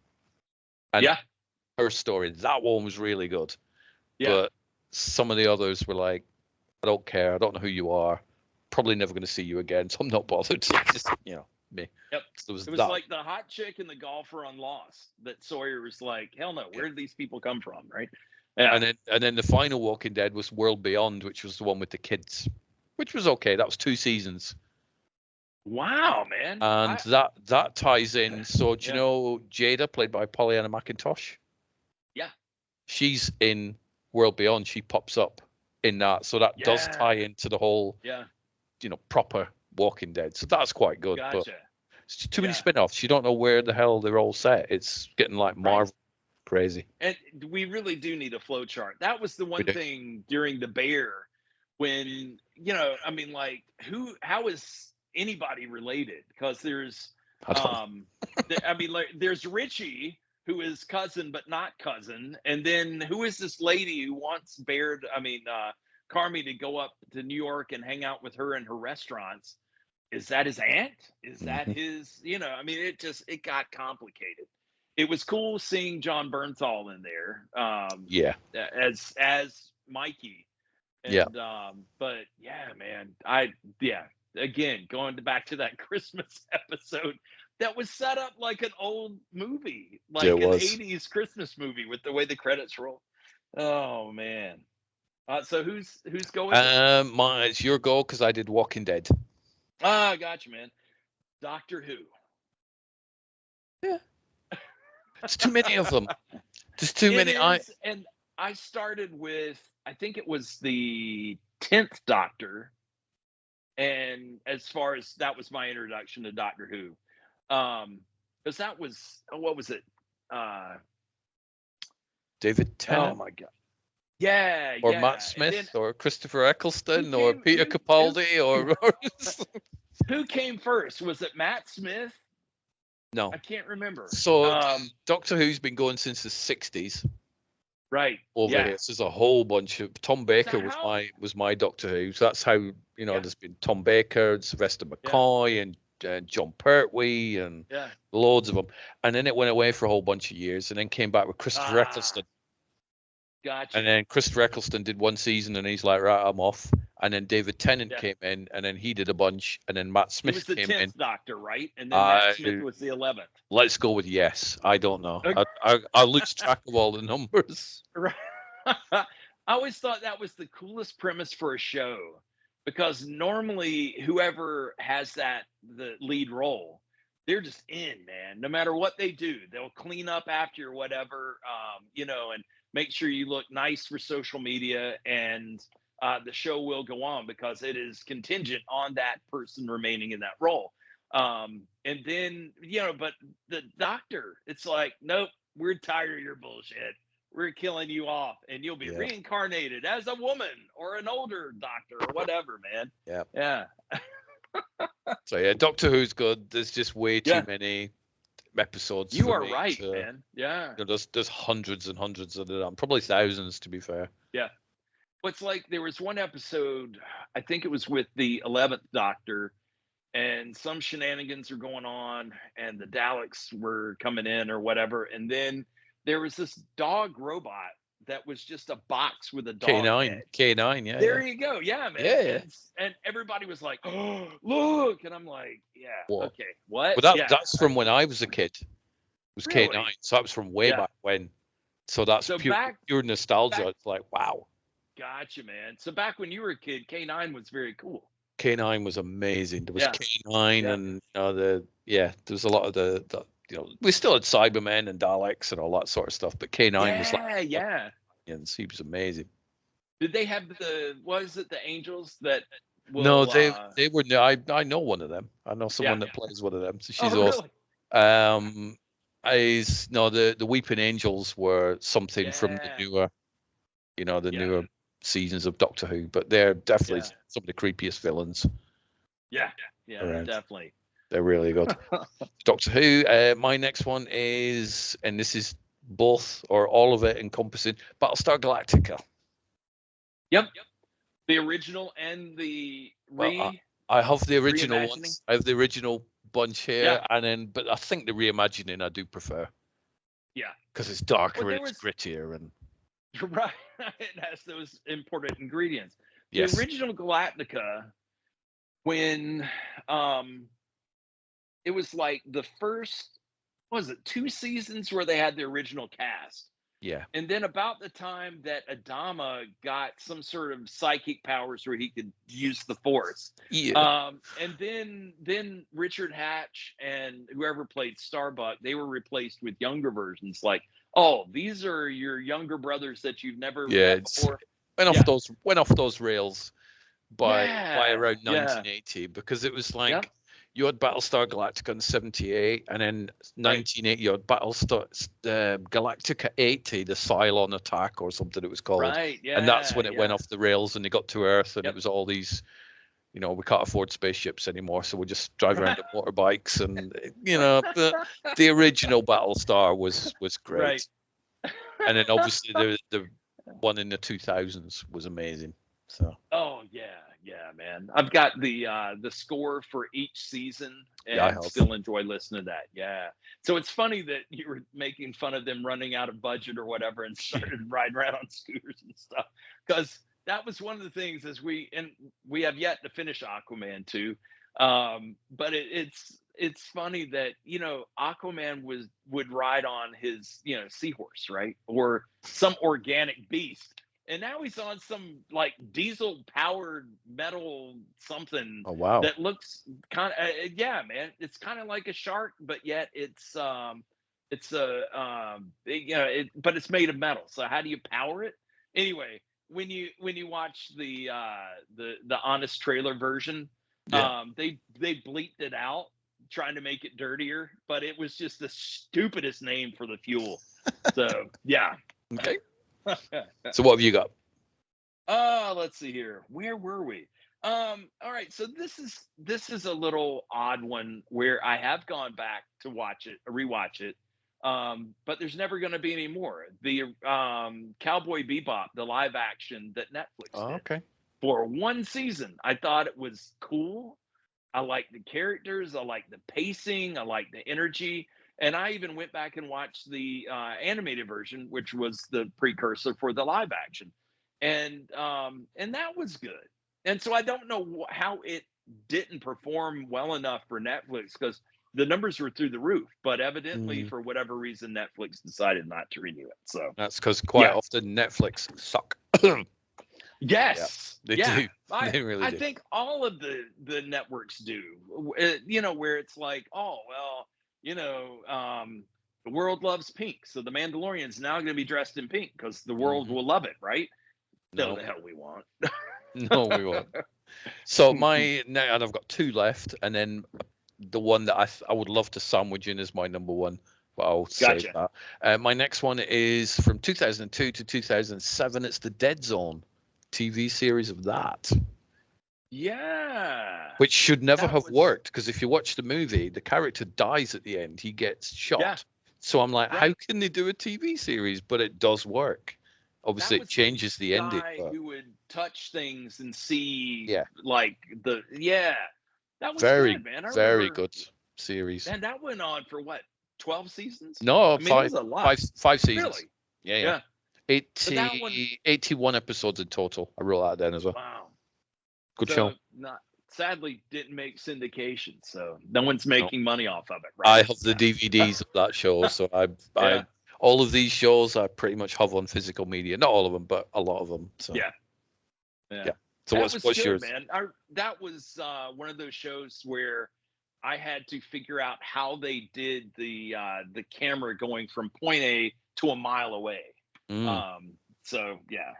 And her story, that one was really good. But some of the others were like, I don't care. I don't know who you are. Probably never going to see you again, so I'm not bothered. Just, me. Yep. So it was like the hot chick and the golfer on Lost that Sawyer was like, hell no, where did these people come from, right? Yeah. And then the final Walking Dead was World Beyond, which was the one with the kids, which was okay. That was 2 seasons. Wow, man. And that ties in. So do you know Jada, played by Pollyanna McIntosh? Yeah. She's in World Beyond. She pops up in that. So that does tie into the whole, proper Walking Dead. So that's quite good. Gotcha. But it's too many spin-offs. You don't know where the hell they're all set. It's getting like Marvel crazy. And we really do need a flow chart. That was the one thing during the Bear when, how is anybody related? Because there's there's Richie, who is cousin but not cousin, and then who is this lady who wants Carmy to go up to New York and hang out with her in her restaurants? Is that his aunt? Is that his, it got complicated. It was cool seeing John Bernthal in there as Mikey. And, but man, again, going back to that Christmas episode, that was set up like an old movie, like an 80s Christmas movie with the way the credits roll. Oh man. So who's going? It's your goal because I did Walking Dead. Ah, gotcha, man. Doctor Who. Yeah. It's too many of them. There's too many. And I started with, I think it was the 10th Doctor. And as far as that was my introduction to Doctor Who. Because that was, what was it? David Tennant. Oh my God. Yeah. Or Matt Smith or Christopher Eccleston or Peter Capaldi or who came first? Was it Matt Smith? No. I can't remember. So Doctor Who's been going since the 60s. Right. Over here. So there's a whole bunch of Tom Baker was my Doctor Who. So that's how, there's been Tom Baker, Sylvester McCoy, and John Pertwee, and loads of them. And then it went away for a whole bunch of years, and then came back with Christopher Eccleston. Gotcha. And then Christopher Eccleston did one season, and he's like, right, I'm off. And then David Tennant came in, and then he did a bunch, and then Matt Smith came in. He was the 10th Doctor, right? And then Matt Smith was the 11th. Let's go with yes. I don't know. I lose track of all the numbers. Right. I always thought that was the coolest premise for a show, because normally whoever has the lead role, they're just in, man. No matter what they do, they'll clean up after you or whatever, and make sure you look nice for social media, and the show will go on because it is contingent on that person remaining in that role. And then, but the Doctor, it's like, nope, we're tired of your bullshit. We're killing you off, and you'll be reincarnated as a woman or an older Doctor or whatever, man. Yeah. So Doctor Who's good. There's just way too many episodes. You are right, man. Yeah. There's hundreds and hundreds of them. Probably thousands, to be fair. Yeah. What's like, there was one episode, I think it was with the 11th Doctor, and some shenanigans are going on, and the Daleks were coming in or whatever, and then there was this dog robot that was just a box with a dog head. K9, yeah. There you go. Yeah, man. Yeah. And everybody was like, oh, look. And I'm like, What? Okay, what? Well, that's from when I was a kid. It was Really? K9. So that was from way back when. So that's pure nostalgia. It's like, wow. Gotcha, man. So back when you were a kid, K9 was very cool. K9 was amazing. There was K9 and there was a lot of the we still had Cybermen and Daleks and all that sort of stuff, but K9 was like, and he was amazing. Did they have the angels that? No, they were. I know one of them. I know someone that plays one of them. So she's awesome. Really? The Weeping Angels were something from the newer, newer seasons of Doctor Who, but they're definitely some of the creepiest villains. Yeah, definitely. They're really good. Doctor Who. My next one is, and this is both or all of it encompassing, Battlestar Galactica. Yep. The original and the I have the original ones. I have the original bunch here, but I think the reimagining I do prefer. Yeah. Because it's darker and it's grittier and. Right. It has those important ingredients. The original Galactica, when it was like the first, 2 seasons where they had the original cast. Yeah. And then about the time that Adama got some sort of psychic powers where he could use the Force. Yeah. And then Richard Hatch and whoever played Starbuck, they were replaced with younger versions. Like, oh, these are your younger brothers that you've never met before. Went off those rails by around 1980 because it was like you had Battlestar Galactica in 78, and then 1980 you had Battlestar Galactica 80, the Cylon attack or something it was called. Right, yeah. And that's when it went off the rails and they got to Earth, and it was all these, we can't afford spaceships anymore, so we just drive around on motorbikes, and the original Battlestar was great. Right. And then obviously the one in the 2000s was amazing. So. Oh yeah, man. I've got the score for each season, and I still enjoy listening to that. Yeah. So it's funny that you were making fun of them running out of budget or whatever and started riding around on scooters and stuff, because that was one of the things we have yet to finish Aquaman 2. But it's funny that Aquaman would ride on his seahorse, right, or some organic beast. And now he's on some like diesel powered metal something. Oh wow! That looks kind of man. It's kind of like a shark, but yet it's but it's made of metal. So how do you power it? Anyway, when you watch the honest trailer version, they bleeped it out trying to make it dirtier, but it was just the stupidest name for the fuel. So yeah. Okay. So what have you got? Let's see here. Where were we? All right. So this is a little odd one where I have gone back to watch it, rewatch it. But there's never going to be any more. The Cowboy Bebop, the live action that Netflix Oh, did okay. for one season. I thought it was cool. I liked the characters. I liked the pacing. I liked the energy. And I even went back and watched the animated version, which was the precursor for the live action, and that was good. And so I don't know how it didn't perform well enough for Netflix because the numbers were through the roof, but evidently Mm. for whatever reason Netflix decided not to renew it. So That's because quite yeah, often Netflix suck. yes, They yeah. do. They really I do. think all of the networks do. Where it's like, oh well, the world loves pink, so the Mandalorian's now going to be dressed in pink because the world Mhm. will love it, right? No, No, the hell we won't. no, we won't. So now, and I've got two left, and then the one that I would love to sandwich in as my number one, but I'll save Gotcha. that. My next one is from 2002 to 2007. It's the Dead Zone TV series of that, Yeah, which should never that have was worked because if you watch the movie, the character dies at the end. He gets yeah, shot. So I'm like, how right. can they do a TV series? But it does work. That Obviously, it was the changes the ending, guy but who would touch things and see yeah, like that was very, good, man. I very remember, good series. man, that went on for what, 12 seasons? No, I mean, it was a lot. five seasons. Really? Yeah, yeah. Yeah. But that one, 81 episodes in total. I wrote that down as well. wow. Good show. So not sadly didn't make syndication, so no one's No. making money off of it, I right? have the So, DVDs of that show, so I yeah. all of these shows I pretty much have on physical media. Not all of them, but a lot of them. So Yeah. Yeah. yeah. So That what's was what's good, yours? man. That was one of those shows where I had to figure out how they did the camera going from point A to a mile away. Mm. So yeah.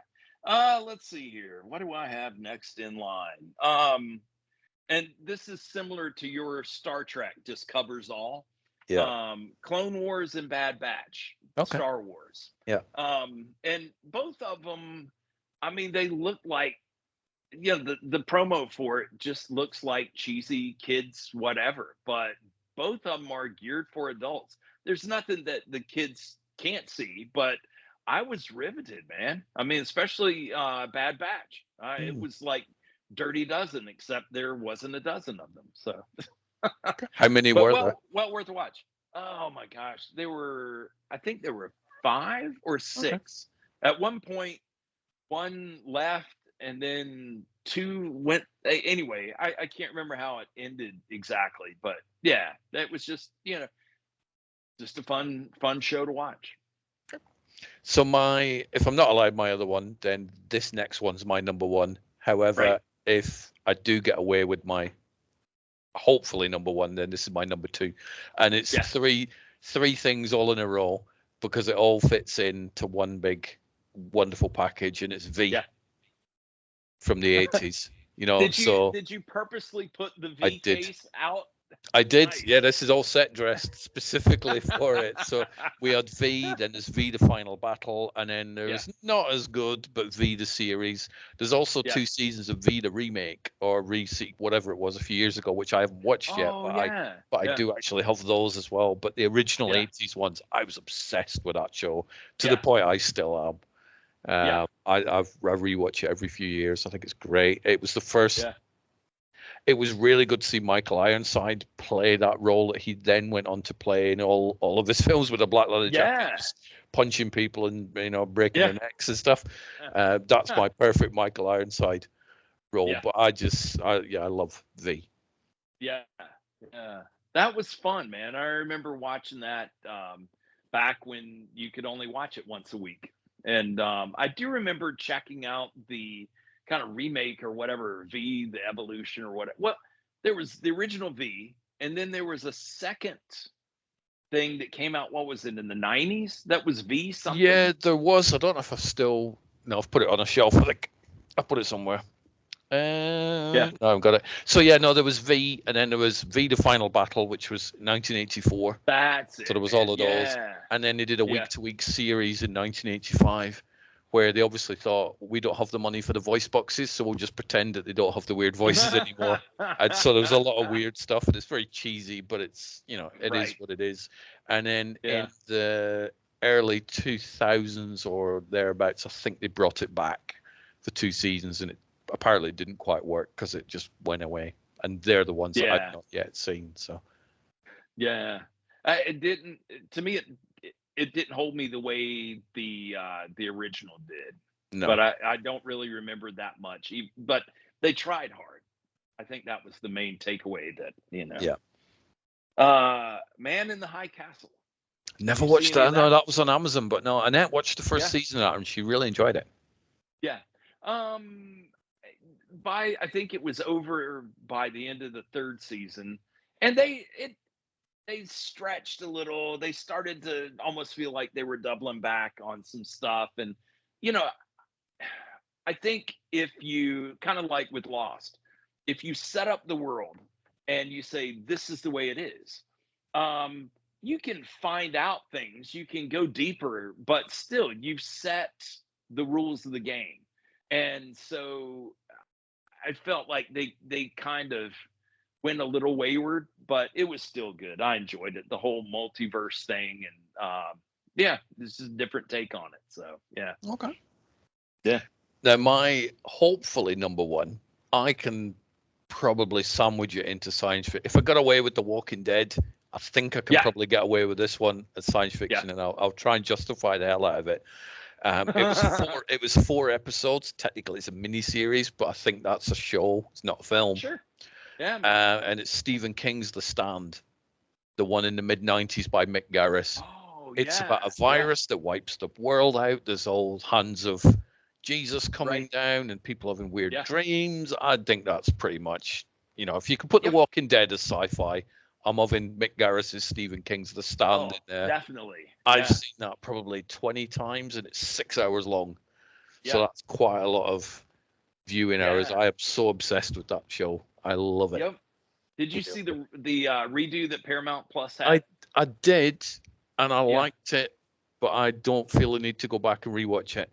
Let's see here. What do I have next in line? And this is similar to your Star Trek, just covers all. Yeah. Clone Wars and Bad Batch, Okay. Star Wars. Yeah. And both of them, I mean, they look like, the promo for it just looks like cheesy kids whatever, but both of them are geared for adults. There's nothing that the kids can't see, but I was riveted, man. I mean, especially Bad Batch. It Mm. was like Dirty Dozen, except there wasn't a dozen of them. So, How many but were there? well worth a watch. Oh my gosh, I think there were 5 or Okay. 6 at one point. One left, and then 2 went. Anyway, I can't remember how it ended exactly, but yeah, that was just a fun show to watch. So if I'm not allowed my other one, then this next one's my number one. However, Right. if I do get away with my hopefully number one, then this is my number 2, and it's Yeah. three things all in a row because it all fits into one big wonderful package, and it's V Yeah. from the 80s. Did you purposely put the I V did. case out? I did. Nice. Yeah, this is all set dressed specifically for it. So we had V, then there's V the Final Battle, and then there's not as good, but V the series. There's also 2 seasons of V the remake or whatever it was a few years ago, which I haven't watched yet, Oh but I do actually have those as well. But the original Yeah. 80s ones, I was obsessed with that show to the point I still am. I rewatch it every few years. I think it's great. It was the first. Yeah. It was really good to see Michael Ironside play that role that he then went on to play in all of his films with a black leather jacket, punching people and breaking their necks and stuff. That's my perfect Michael Ironside role. Yeah. But I love V. Yeah. That was fun, man. I remember watching that back when you could only watch it once a week. And I do remember checking out the kind of remake or whatever, V, the Evolution or whatever. Well, there was the original V, and then there was a second thing that came out. What was it, in the 90s? That was V something? Yeah, there was. I don't know if I've put it on a shelf. I think I put it somewhere. No, I've got it. So there was V, and then there was V the Final Battle, which was 1984. That's it. So there was all of those, and then they did a week-to-week series in 1985, where they obviously thought we don't have the money for the voice boxes, so we'll just pretend that they don't have the weird voices anymore. And so there's a lot of weird stuff, and it's very cheesy, but it's, you know, it is what it is. And then in the early 2000s or thereabouts, I think they brought it back for 2 seasons, and it apparently didn't quite work because it just went away. And they're the ones that I've not yet seen. So it didn't. To me, it didn't hold me the way the original did. No. But I don't really remember that much. But they tried hard. I think that was the main takeaway. That, you know. Yeah. Man in the High Castle. Never watched that. No, that was on Amazon. But no, Annette watched the first season of that, and she really enjoyed it. Yeah. I think it was over by the end of the 3rd season, and they stretched a little. They started to almost feel like they were doubling back on some stuff. And, you know, I think if you kind of like with Lost, if you set up the world and you say, this is the way it is, you can find out things, you can go deeper, but still you've set the rules of the game. And so I felt like they kind of went a little wayward, but it was still good. I enjoyed it, the whole multiverse thing, and this is a different take on it. So okay. Yeah. Now my hopefully number one, I can probably sandwich it into science fiction. If I got away with The Walking Dead, I think I can probably get away with this one as science fiction, and I'll try and justify the hell out of it. It was 4 episodes. Technically, it's a mini series, but I think that's a show. It's not a film. Sure. Yeah. And it's Stephen King's The Stand, the one in the mid-90s by Mick Garris. Oh, it's about a virus that wipes the world out. There's all hands of Jesus coming down and people having weird dreams. I think that's pretty much, you know, if you could put The Walking Dead as sci-fi, I'm loving Mick Garris's Stephen King's The Stand in there. Definitely. I've seen that probably 20 times, and it's 6 hours long. So that's quite a lot of viewing hours. I am so obsessed with that show. I love it. Yep. Did you see the redo that Paramount Plus had? I did, and I liked it, but I don't feel the need to go back and rewatch it.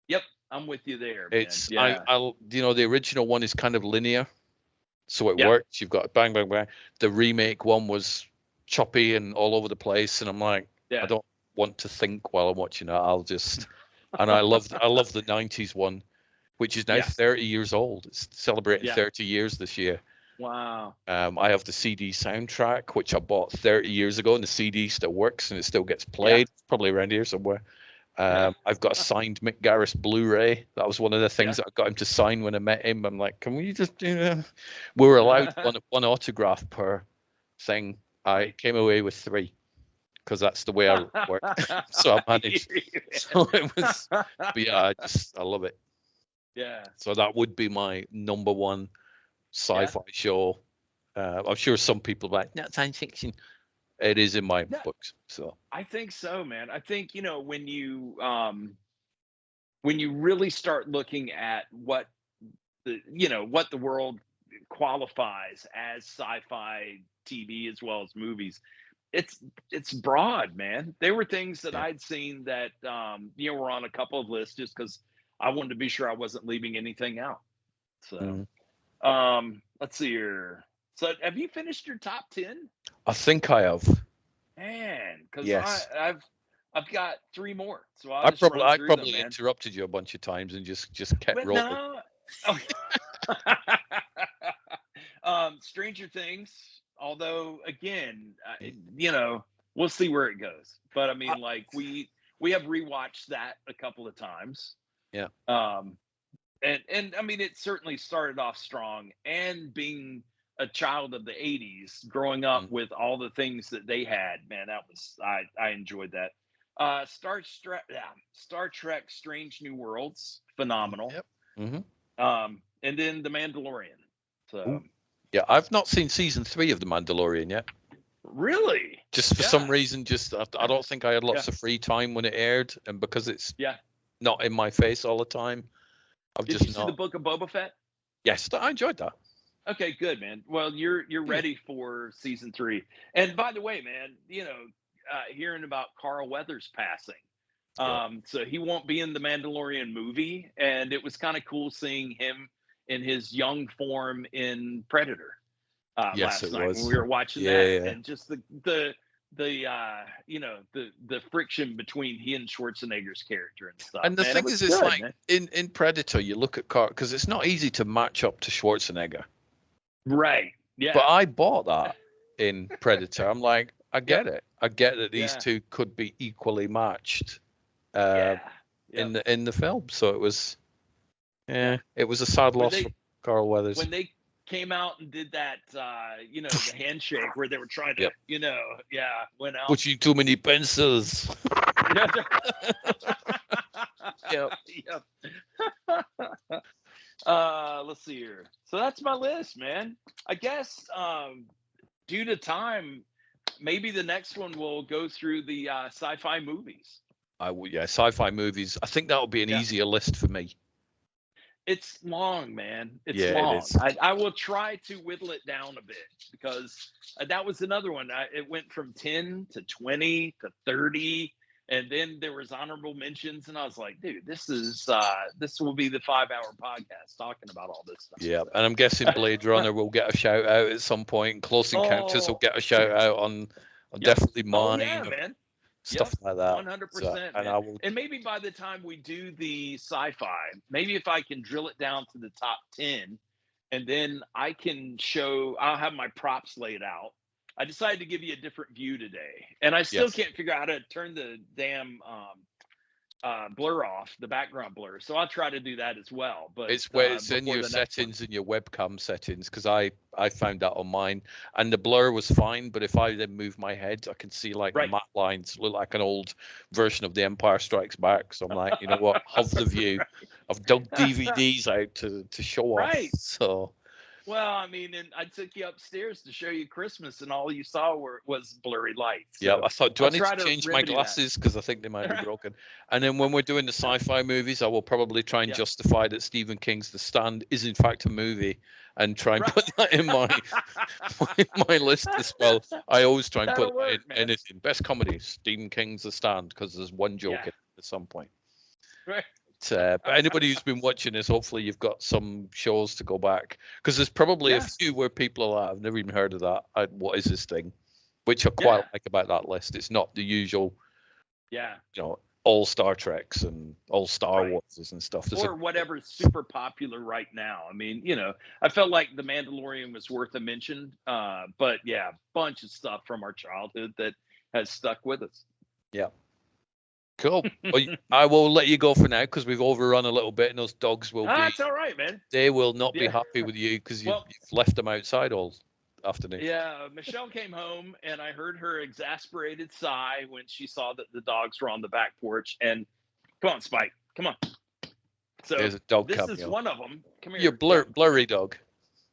Yep, I'm with you there, man. It's the original one is kind of linear, so it works. You've got bang, bang, bang. The remake one was choppy and all over the place, and I'm like, I don't want to think while I'm watching it. I'll just, and I love the 90s one, which is now 30 years old. It's celebrating 30 years this year. Wow. I have the CD soundtrack, which I bought 30 years ago, and the CD still works and it still gets played. It's probably around here somewhere. I've got a signed Mick Garris Blu-ray. That was one of the things that I got him to sign when I met him. I'm like, can we just do that? We were allowed one autograph per thing. I came away with 3 because that's the way I work. So I managed. So it was, but I love it. Yeah. So that would be my number one sci-fi show. I'm sure some people are like, not science fiction. It is in my books. So I think so, man. I think, when you really start looking at what the world qualifies as sci-fi TV as well as movies, it's broad, man. There were things that I'd seen that were on a couple of lists just because I wanted to be sure I wasn't leaving anything out. So let's see here. So have you finished your top 10? I think I have. Man, because I've got 3 more. So I probably interrupted you a bunch of times and just kept rolling. No. Stranger Things. Although again, we'll see where it goes. But I mean, we have rewatched that a couple of times. Yeah. And I mean, it certainly started off strong, and being a child of the 80s, growing up with all the things that they had, man, that was, I enjoyed that. Star Trek Strange New Worlds, phenomenal. Yep. Mm-hmm. And then The Mandalorian. So yeah, I've not seen season 3 of The Mandalorian yet. Really? Just for some reason, I don't think I had lots of free time when it aired, and because it's not in my face all the time, Did you see the Book of Boba Fett? Yes, I enjoyed that. Okay, good, man. Well, you're ready for season 3. And by the way, man, hearing about Carl Weathers passing, So he won't be in the Mandalorian movie, and it was kind of cool seeing him in his young form in Predator Yes, last it night when was. we were watching Yeah, that, yeah. and just the friction between he and Schwarzenegger's character and stuff. And the Man, it thing was is, it's good, like man. in Predator, you look at car because it's not easy to match up to Schwarzenegger. Right? Yeah. But I bought that in Predator. I'm like, I Yep. get it. I get that these Yeah. two could be equally matched Yeah. in the film. So it was, it was a sad loss for Carl Weathers. When they came out and did that, the handshake where they were trying to, went out. Pushing too many pencils. Yep. Let's see here. So that's my list, man. I guess due to time, maybe the next one will go through the sci-fi movies. Sci-fi movies. I think that would be an easier list for me. It's long, man. It's It long. is. I will try to whittle it down a bit because that was another one. It went from 10 to 20 to 30. And then there was honorable mentions, and I was like, dude, this will be the 5-hour podcast talking about all this stuff. Yeah, and I'm guessing Blade Runner will get a shout out at some point, and Close Encounters will get a shout out on definitely mine. Oh, yeah, man. Stuff like that. 100%. And maybe by the time we do the sci-fi, maybe if I can drill it down to the top 10, and then I'll have my props laid out. I decided to give you a different view today, and I still can't figure out how to turn the damn blur off, the background blur. So I'll try to do that as well. But it's where it's in your settings, in your webcam settings, because I found that on mine, and the blur was fine. But if I then move my head, I can see like the matte lines look like an old version of The Empire Strikes Back. So I'm like, you know what? Have the view. I've dug DVDs out to show off. So. Well, I mean, and I took you upstairs to show you Christmas, and all you saw was blurry lights. So I thought, do I need to change my glasses because I think they might be broken? And then when we're doing the sci-fi movies, I will probably try and justify that Stephen King's The Stand is in fact a movie, and try and put that in my list as well. I always try and put that in anything. Best comedy, Stephen King's The Stand, because there's one joke in it at some point. Right. But anybody who's been watching this, hopefully you've got some shows to go back, because there's probably a few where people are like, I've never even heard of that. What is this thing? Which I quite like about that list. It's not the usual, all Star Treks and all Star Warses and stuff. Or whatever's super popular right now. I mean, I felt like The Mandalorian was worth a mention. But a bunch of stuff from our childhood that has stuck with us. Yeah. Cool. Well, I will let you go for now because we've overrun a little bit, and those dogs will be. That's all right, man. They will not be happy with you because you've left them outside all afternoon. Yeah, Michelle came home, and I heard her exasperated sigh when she saw that the dogs were on the back porch. And come on, Spike, come on. So there's a dog this coming is on. one of them. Come here. Your blurry dog.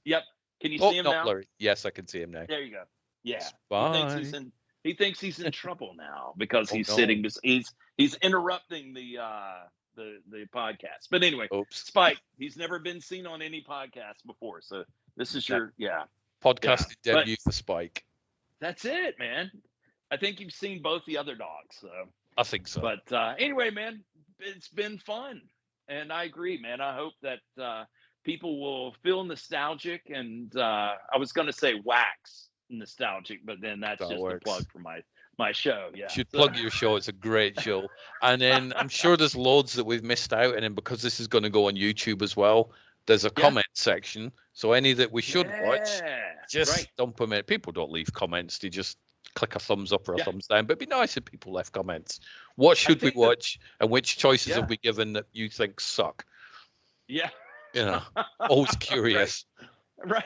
Yep. Can you see him now? Blurry. Yes, I can see him now. There you go. Yeah. Bye. He thinks he's in trouble now because he's sitting. He's interrupting the podcast. But anyway, Spike, he's never been seen on any podcast before, so this is your podcasting debut for Spike. That's it, man. I think you've seen both the other dogs, so I think so. But anyway, man, it's been fun, and I agree, man. I hope that people will feel nostalgic, and I was going to say wax nostalgic, but then that's just a plug for my show. Yeah, you should plug your show. It's a great show. And then I'm sure there's loads that we've missed out, and then because this is going to go on YouTube as well, there's a comment section, so any that we should watch, just dump them in. People don't leave comments, they just click a thumbs up or a thumbs down, but it'd be nice if people left comments. What should we watch, and which choices have we given that you think suck? Always curious. Right.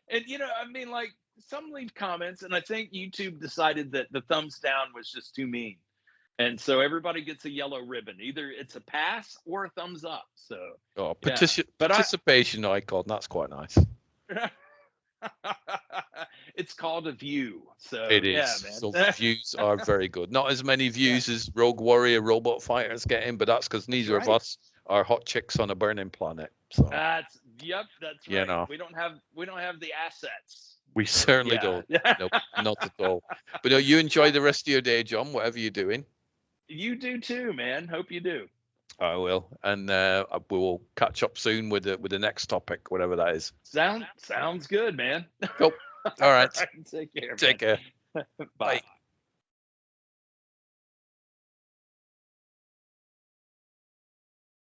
And, I mean, like, some leave comments, and I think YouTube decided that the thumbs down was just too mean. And so everybody gets a yellow ribbon. Either it's a pass or a thumbs up. So participation icon, that's quite nice. It's called a view. So it is. Man. So views are very good. Not as many views as Rogue Warrior Robot Fighters getting, but that's because neither of us are hot chicks on a burning planet. So that's right. We don't have the assets. We certainly don't. Nope, not at all. But you enjoy the rest of your day, John, whatever you're doing. You do too, man. Hope you do. I will, and we will catch up soon with the next topic, whatever that is. Sounds good, man. Cool. All right. Take care. Take care. Bye. Bye.